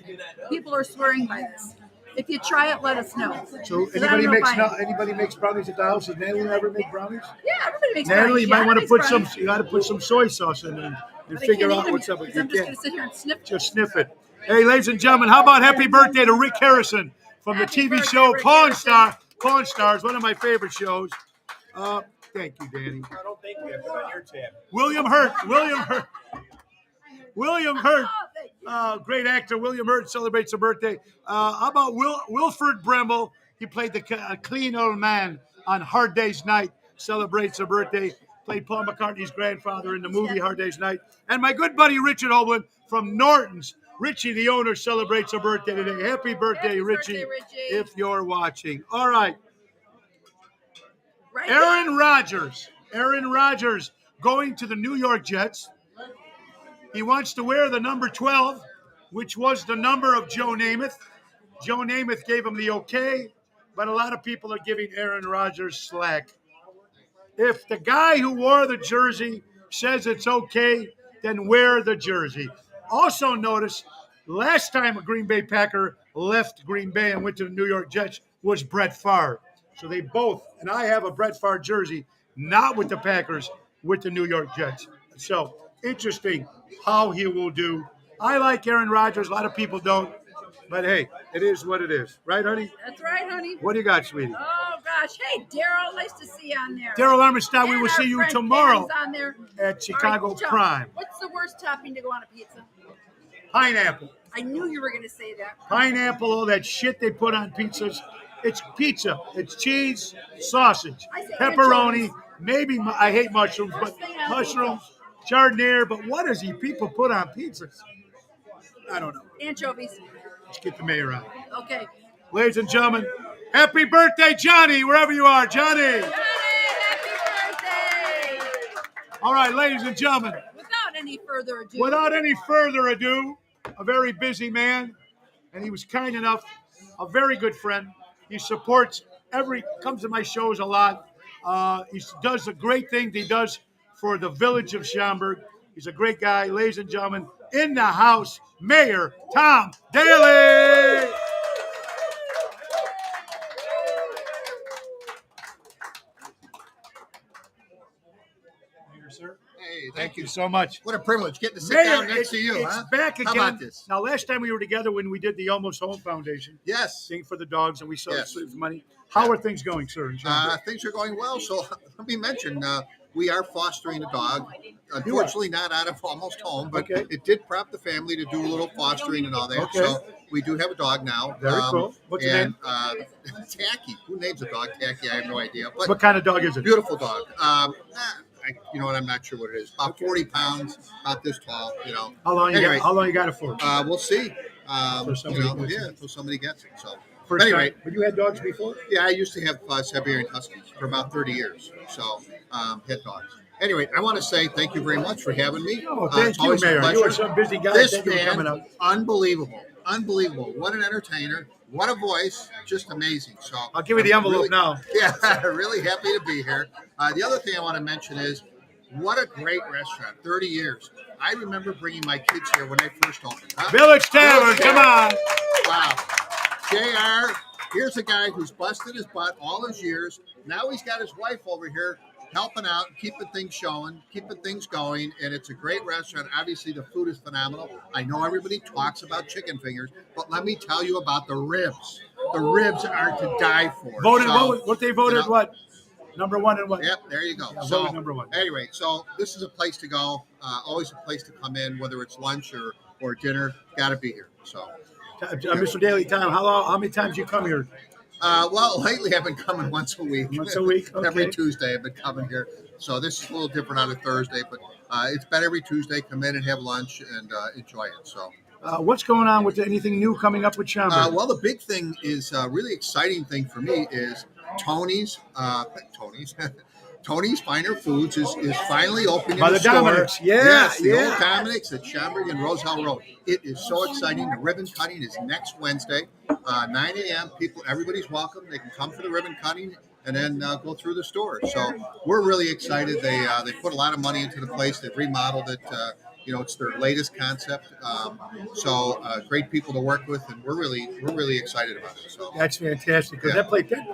people are swearing by this. If you try it, let us know. So 'Cause I don't know if I- anybody makes brownies at the house? Does Natalie ever make brownies? Yeah, everybody makes Natalie, brownies. you might Yeah, want to everybody put some. makes brownies. You got to put some soy sauce in and But I figure can't eat out them what's up. because You I'm just can't. going to sit here and sniff. Just sniff it. Hey, ladies and gentlemen, how about happy birthday to Rick Harrison from the Happy TV birthday, show Rick Pawn Harrison. Star. Pawn Stars, one of my favorite shows. Thank you, Danny. I don't think we have it on your tab. William Hurt. William Hurt. Oh, thank you. Great actor. William Hurt celebrates a birthday. How about Wilford Bremmel? He played the clean old man on Hard Day's Night. Celebrates a birthday. Played Paul McCartney's grandfather in the movie Hard Day's Night. And my good buddy Richard Holman from Norton's. Richie, the owner, celebrates a birthday today. Happy birthday, Happy Richie, birthday, Richie. if you're watching. All right. Right Aaron Rodgers going to the New York Jets. He wants to wear the number 12, which was the number of Joe Namath. Joe Namath gave him the okay, but a lot of people are giving Aaron Rodgers slack. If the guy who wore the jersey says it's okay, then wear the jersey. Also notice, last time a Green Bay Packer left Green Bay and went to the New York Jets was Brett Favre. So they both, and I have a Brett Favre jersey, not with the Packers, with the New York Jets. So interesting how he will do. I like Aaron Rodgers. A lot of people don't. But hey, it is what it is. Right, honey? That's right, honey. What do you got, sweetie? Oh, gosh. Hey, Daryl, nice to see you on there. Daryl Armistead, we And will our see you friend tomorrow Ken's on there. at Chicago All right, Joe, Prime. What's the worst topping to go on a pizza? Pineapple. I knew you were going to say that. Pineapple, all that shit they put on pizzas. It's pizza. It's cheese, sausage, I say pepperoni, anchovies. maybe, I hate mushrooms, but First thing I mushrooms, jardiniere, but what does people put on pizzas? I don't know. Anchovies. Let's get the mayor on. Okay. Ladies and gentlemen, happy birthday, Johnny, wherever you are, Johnny. Johnny, happy birthday. All right, ladies and gentlemen, Without any further ado, a very busy man, and he was kind enough, a very good friend. He supports comes to my shows a lot. He does the great things he does for the village of Schaumburg. He's a great guy. Ladies and gentlemen, in the house, Mayor Tom Daly. Mayor, sir. Hey, Thank you so much. What a privilege getting to sit Mayor, down next to you, it's huh? back again. How about this? Now, last time we were together when we did the Almost Home Foundation Yes. thing for the dogs, and we sold Yes. money. How are things going, sir? in Schaumburg? Things are going well. So let me mention, we are fostering a dog. Unfortunately, not out of Almost Home, but Okay. it did prompt the family to do a little fostering and all that. Okay. So we do have a dog now. Very cool. What's your name? Tacky. Who names a dog Tacky? I have no idea. But What kind of dog is it? beautiful dog. You know what? I'm not sure what it is. About 40 pounds, about this tall. You know. How long you Anyway. got? How long you got it for? We'll see. Till somebody gets it. Until somebody gets it. So. First anyway. time. But you had dogs before? Yeah, I used to have Siberian Huskies for about 30 years. So, head dogs. Anyway, I want to say thank you very much for having me. Oh, thank it's you, always a Mayor. You are pleasure. some busy guy. This Thank you for coming man, up. unbelievable. Unbelievable. What an entertainer. What a voice. Just amazing. So I'll give you the I'm envelope really- now. Yeah, really happy to be here. The other thing I want to mention is what a great restaurant. 30 years. I remember bringing my kids here when they first opened. Huh? Village Tavern, Village come on. Wow. JR, here's a guy who's busted his butt all his years. Now he's got his wife over here helping out, keeping things showing, keeping things going, and it's a great restaurant. Obviously, the food is phenomenal. I know everybody talks about chicken fingers, but let me tell you about the ribs. The ribs are to die for. Voted So, what they voted you know, what? Number one and what? Yep, there you go. Yeah, So voted number one. anyway, so this is a place to go. Always a place to come in, whether it's lunch or dinner. Got to be here. So. Mr. Daly, Tom, how many times you come here? Well, lately I've been coming once a week. Once a week, Every okay. Tuesday I've been coming here. So this is a little different on a Thursday, but it's been every Tuesday. Come in and have lunch and enjoy it. So, What's going on with anything new coming up with Schaumburg? well, the big thing is really exciting thing for me is Tony's. Tony's Finer Foods is finally opening By in the store. Dominic's. Yeah, Yes, the yeah. old Dominic's at Schaumburg and Roselle Road. It is so exciting. The ribbon cutting is next Wednesday, 9 a.m. Everybody's welcome. They can come for the ribbon cutting and then go through the store. So we're really excited. They put a lot of money into the place. They've remodeled it. It's their latest concept. So great people to work with, and we're really excited about it. So That's fantastic. Because Yeah.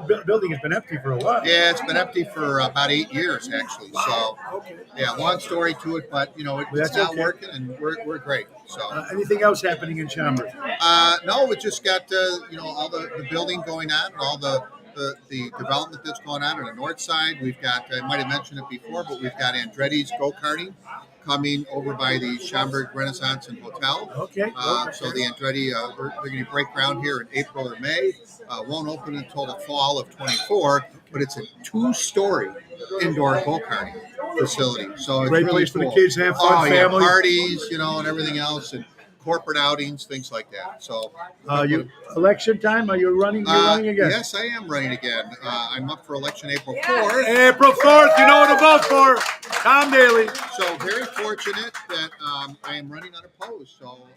that building has been empty for a while. yeah, it's been empty for about 8 years actually. So Okay. yeah, long story to it, but it's That's now okay. working, and we're great. So. Anything else happening in Schaumburg? No, we just got all the building going on, and all the development that's going on the north side. We've got, I might have mentioned it before, but we've got Andretti's go-karting coming over by the Schaumburg Renaissance and Hotel. Okay. So the Andretti, they're going to break ground here in April or May. Won't open until the fall of 24, but it's a 2-story indoor go-karting facility. So it's Great really place for the cool. kids to have fun, Oh, yeah, family. parties, and everything else, and corporate outings, things like that. So, You election time? Are you running? You're running again? yes, I am running again. I'm up for election April 4th. April 4th. You know what to vote for. Tom Daly. So very fortunate that I am running unopposed. So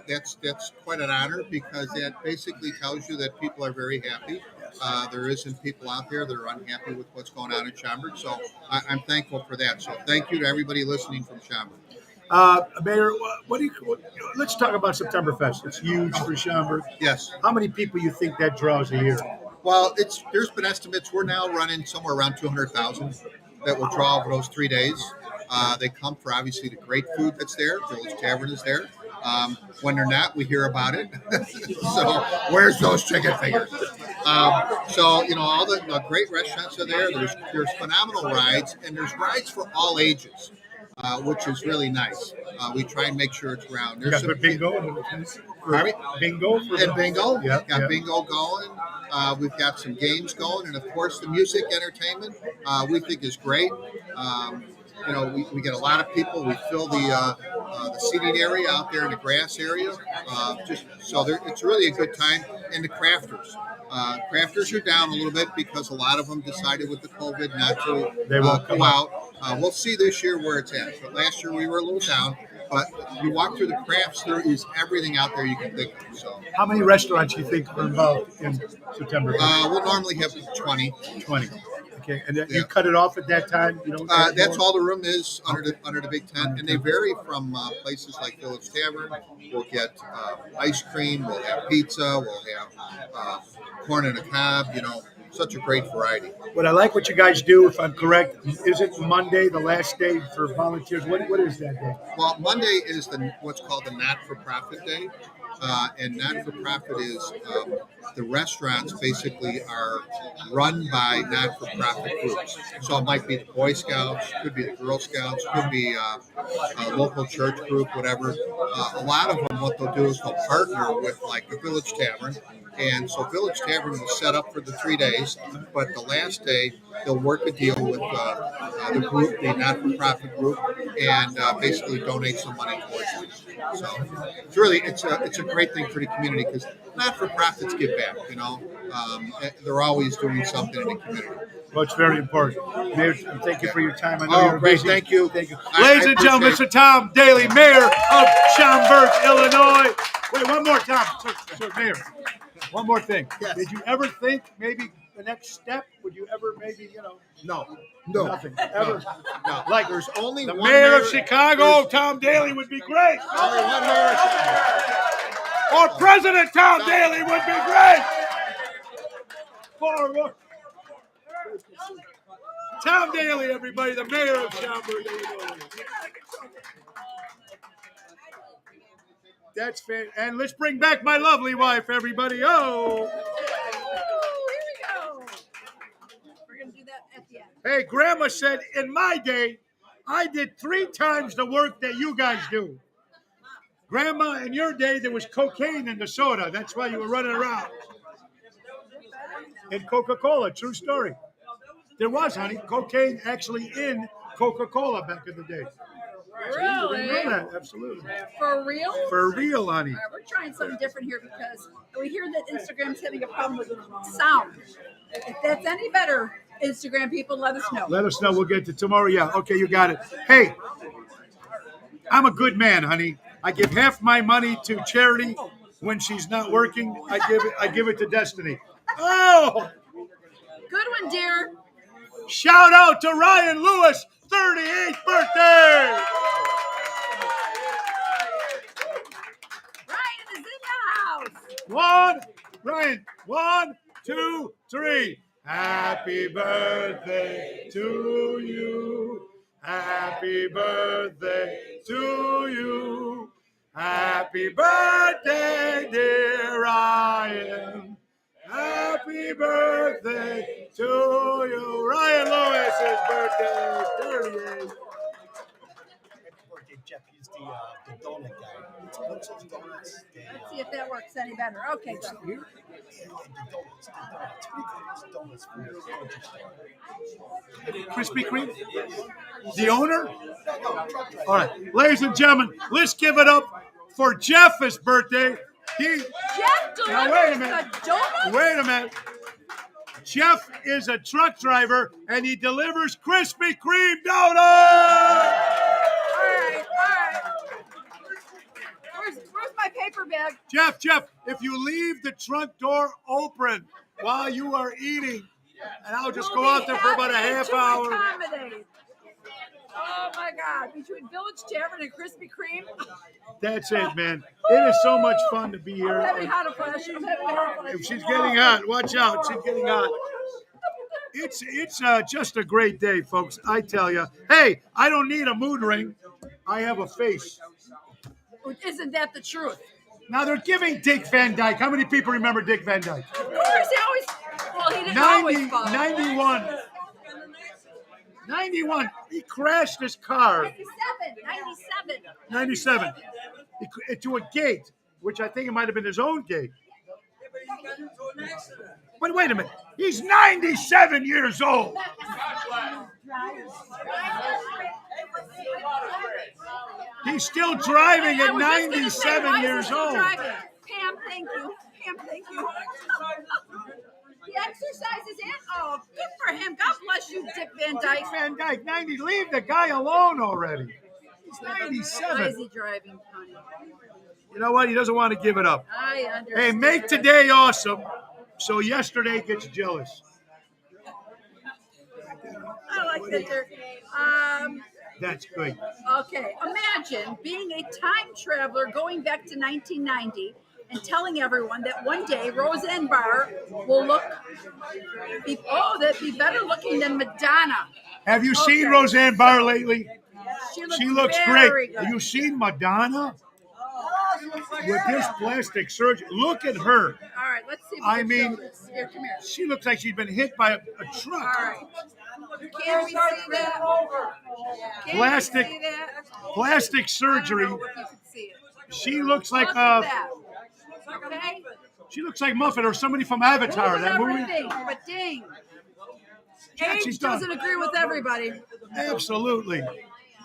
that's quite an honor, because that basically tells you that people are very happy. There isn't people out there that are unhappy with what's going on in Schaumburg. So I'm thankful for that. So thank you to everybody listening from Schaumburg. Mayor, let's talk about Septemberfest. It's huge for Schaumburg. Yes. How many people you think that draws a year? Well, there's been estimates. We're now running somewhere around 200,000 that will draw over those 3 days. They come for obviously the great food that's there. Village Tavern is there. When they're not, we hear about it. So where's those chicken fingers? So all the great restaurants are there. There's phenomenal rides, and there's rides for all ages. Which is really nice. We try and make sure it's round. You got the bingo. Pardon me? Bingo. And bingo. Yeah, Got yeah. bingo going. We've got some games going, and of course the music entertainment we think is great. We get a lot of people. We fill the seating area out there in the grass area. It's really a good time. And the crafters. Crafters are down a little bit because a lot of them decided with the COVID not to They won't come go out. We'll see this year where it's at. But last year we were a little down. But you walk through the crafts, there is everything out there you can think of. So How many restaurants do you think are involved in September? we'll normally have 20. 20. Okay, and then you Yeah. cut it off at that time. You don't. That's all the room is under the big tent, and they vary from places like Village Tavern. We'll get ice cream, we'll have pizza, we'll have corn on the cob. Such a great variety. But I like what you guys do. If I'm correct, is it Monday, the last day for volunteers? What is that day? Well, Monday is what's called the not-for-profit day, and not-for-profit is the restaurants basically are run by not-for-profit groups. So it might be the Boy Scouts, could be the Girl Scouts, could be a local church group, whatever. A lot of them, what they'll do is they'll partner with like the Village Tavern. And so Village Tavern was set up for the 3 days, but the last day they'll work a deal with the group, the not-for-profit group, and basically donate some money towards it. So it's a great thing for the community, because not-for-profits give back. They're always doing something in the community. Well, it's very important. Mayor, thank you for your time. I know you're great. busy. Thank you. Thank you. I Ladies and gentlemen, appreciate Mr. Tom Daly, Mayor of Schaumburg, Illinois. Wait, one more time. Sir, Mayor, one more thing. Yes. Did you ever think maybe the next step, would you ever maybe, No. nothing, ever? No. Like There's only the one mayor of Chicago, Tom Daly, would be great. Only one mayor. Or President Tom Daly would be great. Forward. Tom Daly, everybody, the mayor of Schaumburg, Illinois. That's fair. And let's bring back my lovely wife, everybody. Oh. Here we go. We're going to do that at the end. Hey, Grandma said, in my day, I did 3 times the work that you guys do. Grandma, in your day, there was cocaine in the soda. That's why you were running around. In Coca-Cola, true story. There was, honey, cocaine actually in Coca-Cola back in the day. You Really? know that, absolutely. For real? For real, honey. All right, we're trying something different here because we hear that Instagram's having a problem with sound. If that's any better, Instagram people, let us know. Let us know. We'll get to tomorrow. Yeah, okay, you got it. Hey, I'm a good man, honey. I give half my money to charity when she's not working. I give it to Destiny. Oh, Good one, dear. shout out to Ryan Lewis, 38th birthday. Ryan, 1, 2, 3. Happy birthday to you. Happy birthday to you. Happy birthday, dear Ryan. Happy birthday to you. Ryan Lewis's birthday. There he is. Happy birthday, Jeff. He's the donut guy. What's those donuts? Let's see if that works any better. Okay, good. The donuts. What do you call those donuts? Krispy Kreme? The owner? All right. Ladies and gentlemen, let's give it up for Jeff's birthday. Jeff Now, delivers the donuts? Wait a minute. Jeff is a truck driver, and he delivers Krispy Kreme donuts! All right. Where's my paper bag? Jeff, if you leave the trunk door open while you are eating, and I'll just go out there for about a half hour. Accommodate. Oh my God! Between Village Tavern and Krispy Kreme, That's it, man. It is so much fun to be I'm here. having hot a flash. She's getting hot. Watch out. She's getting hot. It's just a great day, folks. I tell you. Hey, I don't need a mood ring. I have a face. Isn't that the truth? Now they're giving Dick Van Dyke. How many people remember Dick Van Dyke? Of course, he always. Well, he didn't always fall. 91. He crashed his car. 97. To a gate, which I think it might have been his own gate. But wait a minute. He's 97 years old. He's still driving at 97 years old. Pam, thank you. He exercises and good for him. God bless you, Dick Van Dyke. Van Dyke, 90. Leave the guy alone already. He's Why 97. is he driving funny? You know what? He doesn't want to give it up. I understand. Hey, make today awesome so yesterday gets jealous. I like that. That's good. Okay, imagine being a time traveler going back to 1990 and telling everyone that one day Roseanne Barr will be better looking than Madonna. Have you seen Okay. Roseanne Barr lately? She looks very great. good. Have you seen Madonna? With this plastic surgery, look at her. All right, let's see. If we I can mean, show this. Here, come here. She looks like she's been hit by a All truck. right. Can we see that? Can Plastic- we see that? Plastic I don't surgery. know if you can see it. She looks like Look at that. Okay. she looks like Muffet or somebody from Avatar. That movie. Everything, but ding. Yeah, Age she's done. doesn't agree with everybody. Absolutely.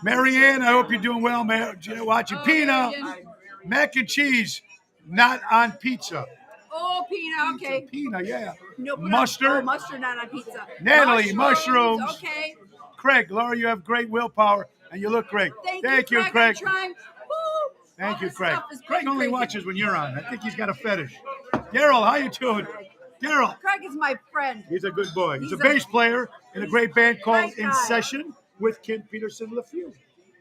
Marianne, I hope you're doing well, man. Watching Pina. Marianne. Mac and cheese, not on pizza. Oh, Pina, okay. Pina, yeah. No, Mustard. mustard not on pizza. Natalie, mushrooms. Okay. Craig, Laura, you have great willpower, and you look great. Thank you, Craig. I'm trying. Woo. Thank All you, this Craig. stuff is Craig only crazy. watches when you're on. I think he's got a fetish. Daryl, how you doing? Daryl, Craig is my friend. he's a good boy. He's a He's a- bass player in a great band called Great In guy. Session with Ken Peterson LaFew.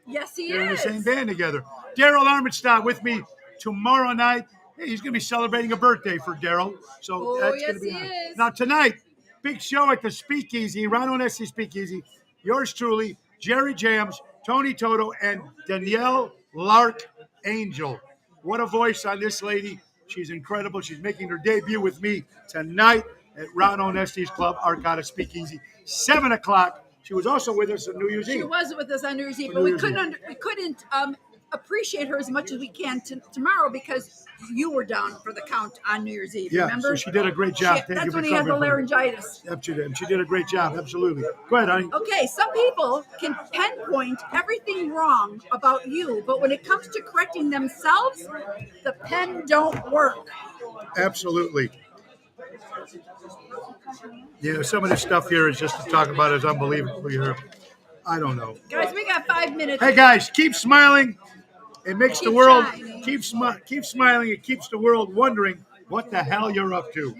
Yes, he They're in the is. same band together. Daryl Armstrong with me tomorrow night. Hey, he's going to be celebrating a birthday for Daryl. So Oh, that's yes, going to be he nice. is. Now, tonight, big show at the Speakeasy, Ron Onesti Speakeasy. Yours truly, Jerry Jams, Tony Toto, and Danielle Lark Angel. What a voice on this lady. She's incredible. She's making her debut with me tonight at Ron Onesti's Club, Arcata Speakeasy, 7 o'clock. She was also with us on New Year's She Eve. was with us on New Year's Eve, On but New we Year's couldn't appreciate her as much as we can tomorrow because you were down for the count on New Year's Eve. Yeah, remember? so she did a great job. Thank you That's for when he had the covering for me. laryngitis. Yep, she did. She did a great job. Absolutely. Go ahead, honey. Okay, some people can pinpoint everything wrong about you, but when it comes to correcting themselves, the pen don't work. Absolutely. You know, some of this stuff here is just to talk about is unbelievable here. I don't know. Guys, we got 5 minutes. Hey guys, keep smiling. It makes the Keep world shining. keep smiling. It keeps the world wondering what the hell you're up to.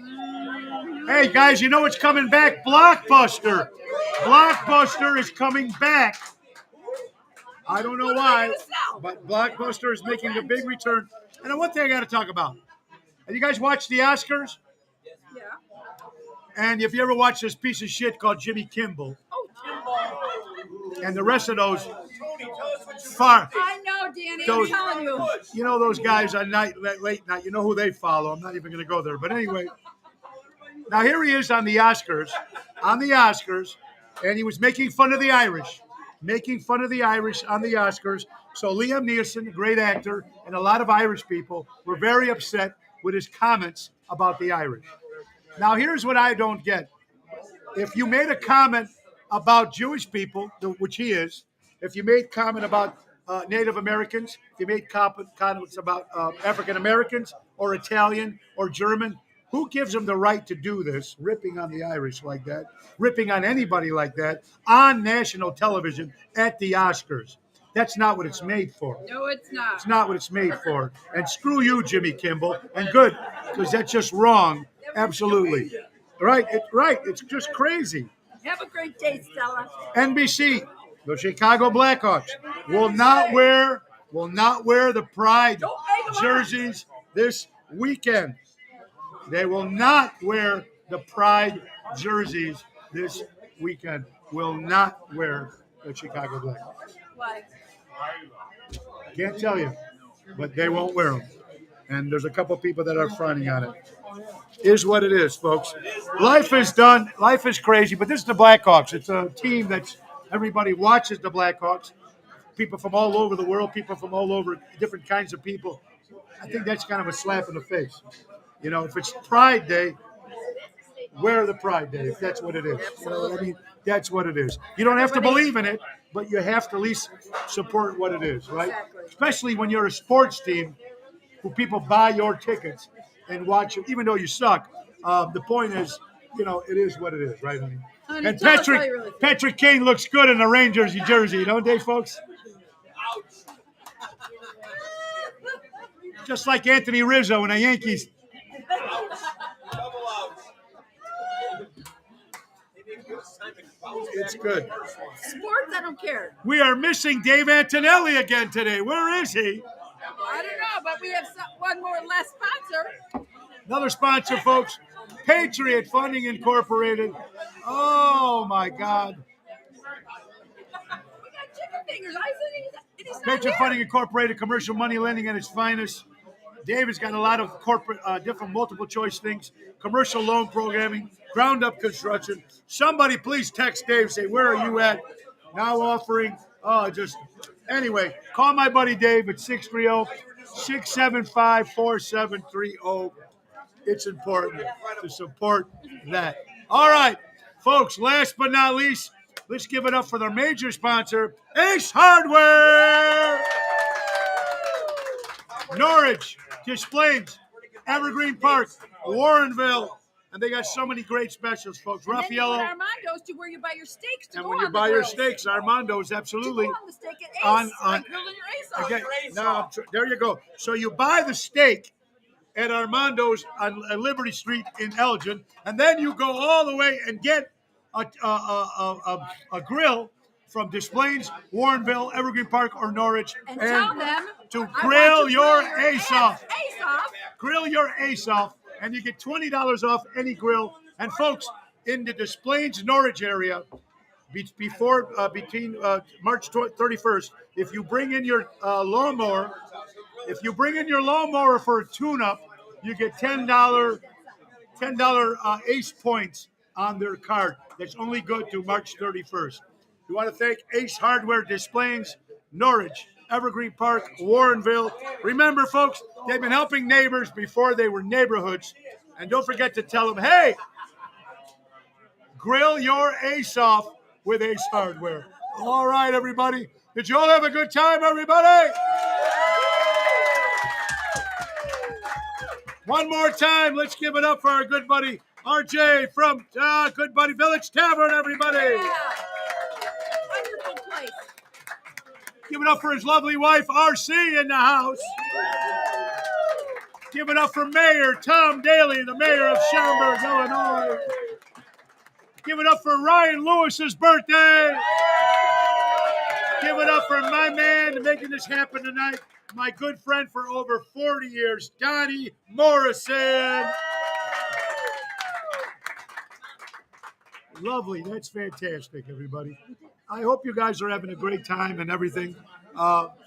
Hey guys, you know what's coming back? Blockbuster. Blockbuster is coming back. I don't know What are they why, gonna sell? but Blockbuster is making a big return. And one thing I got to talk about. Have you guys watched the Oscars? Yeah. And if you ever watch this piece of shit called Jimmy Kimmel Oh, and the rest of those far, I know, Danny. Those- I'm telling you. you know those guys on late night, you know who they follow. I'm not even going to go there. But anyway, now here he is on the Oscars, and he was making fun of the Irish, on the Oscars. So Liam Neeson, a great actor, and a lot of Irish people were very upset with his comments about the Irish. Now here's what I don't get. If you made a comment about Jewish people, which he is, if you made comment about Native Americans, if you made comments about African Americans or Italian or German, who gives them the right to do this, ripping on the Irish like that, ripping on anybody like that on national television at the Oscars? That's not what it's made for. No, it's not. It's not what it's made for. And screw you, Jimmy Kimmel. And good, because that's just wrong. Absolutely. Right? It's just crazy. Have a great day, Stella. NBC, the Chicago Blackhawks will not wear the Pride jerseys this weekend. They will not wear the Pride jerseys this weekend. Will not wear the Chicago Blackhawks. Why? Can't tell you, but they won't wear them. And there's a couple people that are frowning on it. Is what it is, folks. Life is done. Life is crazy, but this is the Blackhawks. It's a team that's everybody watches the Blackhawks. People from all over the world, people from all over, different kinds of people. I think that's kind of a slap in the face. You know, if it's Pride Day, wear the Pride Day, if that's what it is. You know what I mean? That's what it is. You don't have to believe in it, but you have to at least support what it is, right? Exactly. Especially when you're a sports team who people buy your tickets and watch you, even though you suck. The point is, you know, it is what it is, right, honey? Honey, And tell us how you really feel. Patrick Kane looks good in the Rangers jersey, don't they, folks? Just like Anthony Rizzo in the Yankees. It's good. Sports, I don't care. We are missing Dave Antonelli again today. Where is he? I don't know, but we have one more less sponsor. Another sponsor, folks. Patriot Funding Incorporated. Oh, my God. We got chicken fingers. I said he's not Patriot here. Funding Incorporated, commercial money lending at its finest. David's got a lot of corporate, different multiple choice things, commercial loan programming, ground up construction. Somebody please text Dave, say, where are you at? Now offering, anyway, call my buddy Dave at 630-675-4730. It's important to support that. All right, folks, last but not least, let's give it up for their major sponsor, Ace Hardware. Norwich, Des Plaines, Evergreen Park, Warrenville, and they got so many great specials, folks. And then you go Raffaello, to Armando's to where you buy your steaks to and go when on you the buy your grill. steaks, Armando's, absolutely. To go on the steak at Ace. On- like grilling your Ace off. Okay, now, there you go. So you buy the steak at Armando's on Liberty Street in Elgin, and then you go all the way and get a grill from Des Plaines, Warrenville, Evergreen Park, or Norwich, And tell them to I grill want to your grill ace off. Ace off. Grill your ace off, and you get $20 off any grill. And folks, in the Des Plaines, Norwich area, between March 31st, if you bring in your lawnmower, for a tune-up, you get $10 Ace points on their card. That's only good to March 31st. We want to thank Ace Hardware Des Plaines, Norwich, Evergreen Park, Warrenville. Remember, folks, they've been helping neighbors before they were neighborhoods. And don't forget to tell them, hey, grill your Ace off with Ace Hardware. All right, everybody. Did you all have a good time, everybody? One more time, let's give it up for our good buddy RJ from Good Buddy Village Tavern, everybody. Yeah. Wonderful place. Give it up for his lovely wife, RC, in the house. Give it up for Mayor Tom Daly, the mayor of Schaumburg, Illinois. Give it up for Ryan Lewis's birthday. give it up for my man making this happen tonight. My good friend for over 40 years, Donnie Morrison. Lovely. That's fantastic, everybody. I hope you guys are having a great time and everything.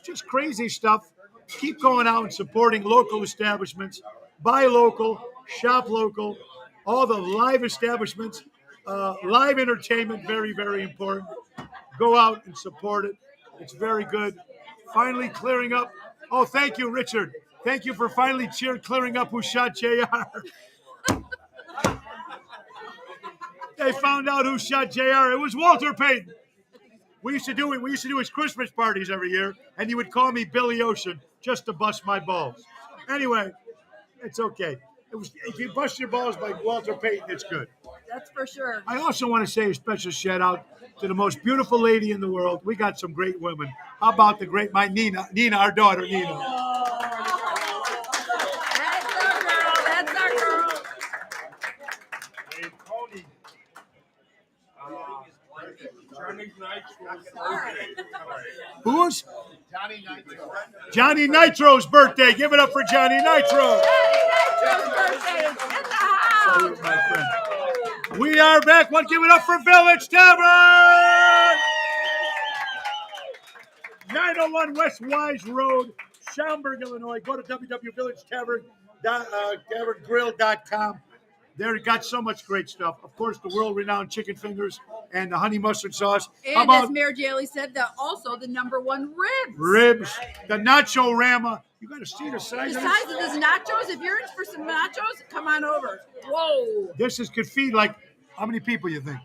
Just crazy stuff. Keep going out and supporting local establishments. Buy local, shop local. All the live establishments, live entertainment, very, very important. Go out and support it. It's very good. Finally clearing up. Oh, thank you, Richard. Thank you for finally clearing up who shot JR. They found out who shot JR. It was Walter Payton. We used to do his Christmas parties every year, and he would call me Billy Ocean just to bust my balls. Anyway, it's okay. If you bust your balls by Walter Payton, it's good. That's for sure. I also want to say a special shout out to the most beautiful lady in the world. We got some great women. How about my Nina, our daughter, Nina. That's our girl. Hey, Tony. Johnny Nitro's birthday. Who's? Johnny Nitro's birthday. Give it up for Johnny Nitro. Nitro's birthday is in the house. Salute, my friend. We are back. One, give it up for Village Tavern. 901 West Wise Road, Schaumburg, Illinois. Go to www.villagetavern.com. There, got so much great stuff. Of course, the world-renowned chicken fingers and the honey mustard sauce. How And about as Mayor Jaley said, also the number one ribs. ribs, the nacho rama? You got to see the size The of this. size of this nachos, if you're in for some nachos, come on over. Whoa. This could feed like how many people you think?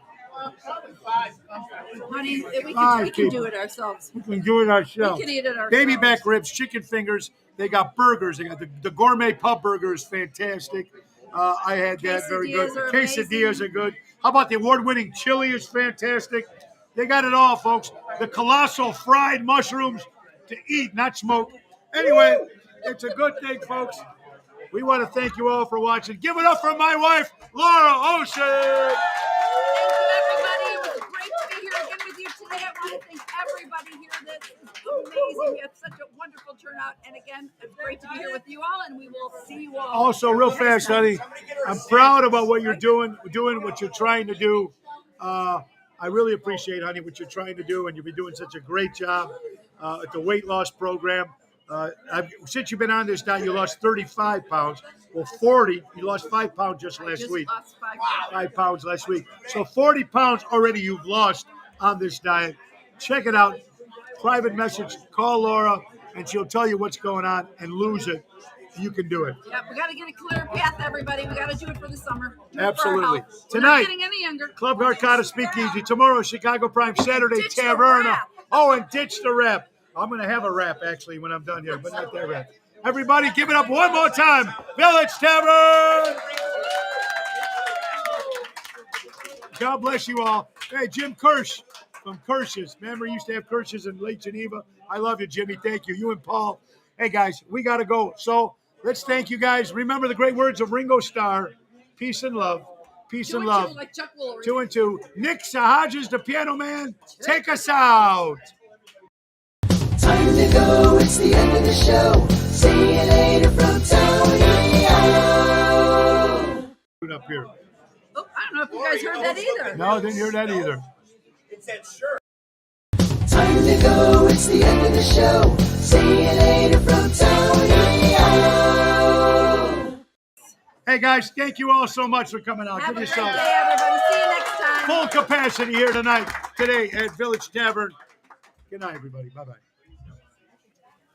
Honey, we Five can do people. it ourselves. We can do it ourselves. We can eat it ourselves. Baby back ribs, chicken fingers. They got burgers. They got the gourmet pub burger is fantastic. I had that, very good. Quesadillas are Quesadillas amazing. are good. How about the award-winning chili is fantastic. They got it all, folks. The colossal fried mushrooms to eat, not smoke. Anyway, it's a good thing, folks. We want to thank you all for watching. Give it up for my wife, Laura Ocean. Thank you, everybody. It was great to be here again with you today. I want to thank everybody here. This is amazing. We had such a wonderful turnout. And again, it's great to be here with you all, and we will see you all. Also, real fast, honey, I'm proud about what you're doing what you're trying to do. I really appreciate, honey, what you're trying to do, and you've been doing such a great job at the weight loss program. Since you've been on this now, you lost 35 pounds. Well, 40. You lost 5 pounds just last Just week. lost 5 5 pounds last week. So 40 pounds already you've lost on this diet. Check it out. Private message. Call Laura, and she'll tell you what's going on and lose it. You can do it. Yep, we got to get a clear path, everybody. We got to do it for the summer. Do it for our Absolutely. health. We're Tonight, not getting any younger. Club Arcata Speakeasy. Tomorrow, Chicago Prime. Saturday, Ditch the Taverna. rap. Oh, and ditch the rap. I'm going to have a rap, actually, when I'm done here, but not that rap. Everybody, give it up one more time. Village Tavern. God bless you all. Hey, Jim Kirsch from Kirsch's. Remember, we used to have Kirsch's in Lake Geneva. I love you, Jimmy. Thank you. You and Paul. Hey, guys, we got to go. So let's thank you guys. Remember the great words of Ringo Starr. Peace and love. Peace Do and it love. too, like Chuck Woolery. 2 and 2. Nick Sahajas, the piano man. Take us out. Time to go, it's the end of the show. See you later from Tony O. Up here. Oh, I don't know if you guys heard that either. No, didn't hear that either. It's that shirt. Time to go, it's the end of the show. See you later from Tony O. Hey guys, thank you all so much for coming out. Have Give a great yourself day, everybody. See you next time. full capacity here today at Village Tavern. Good night, everybody. Bye bye.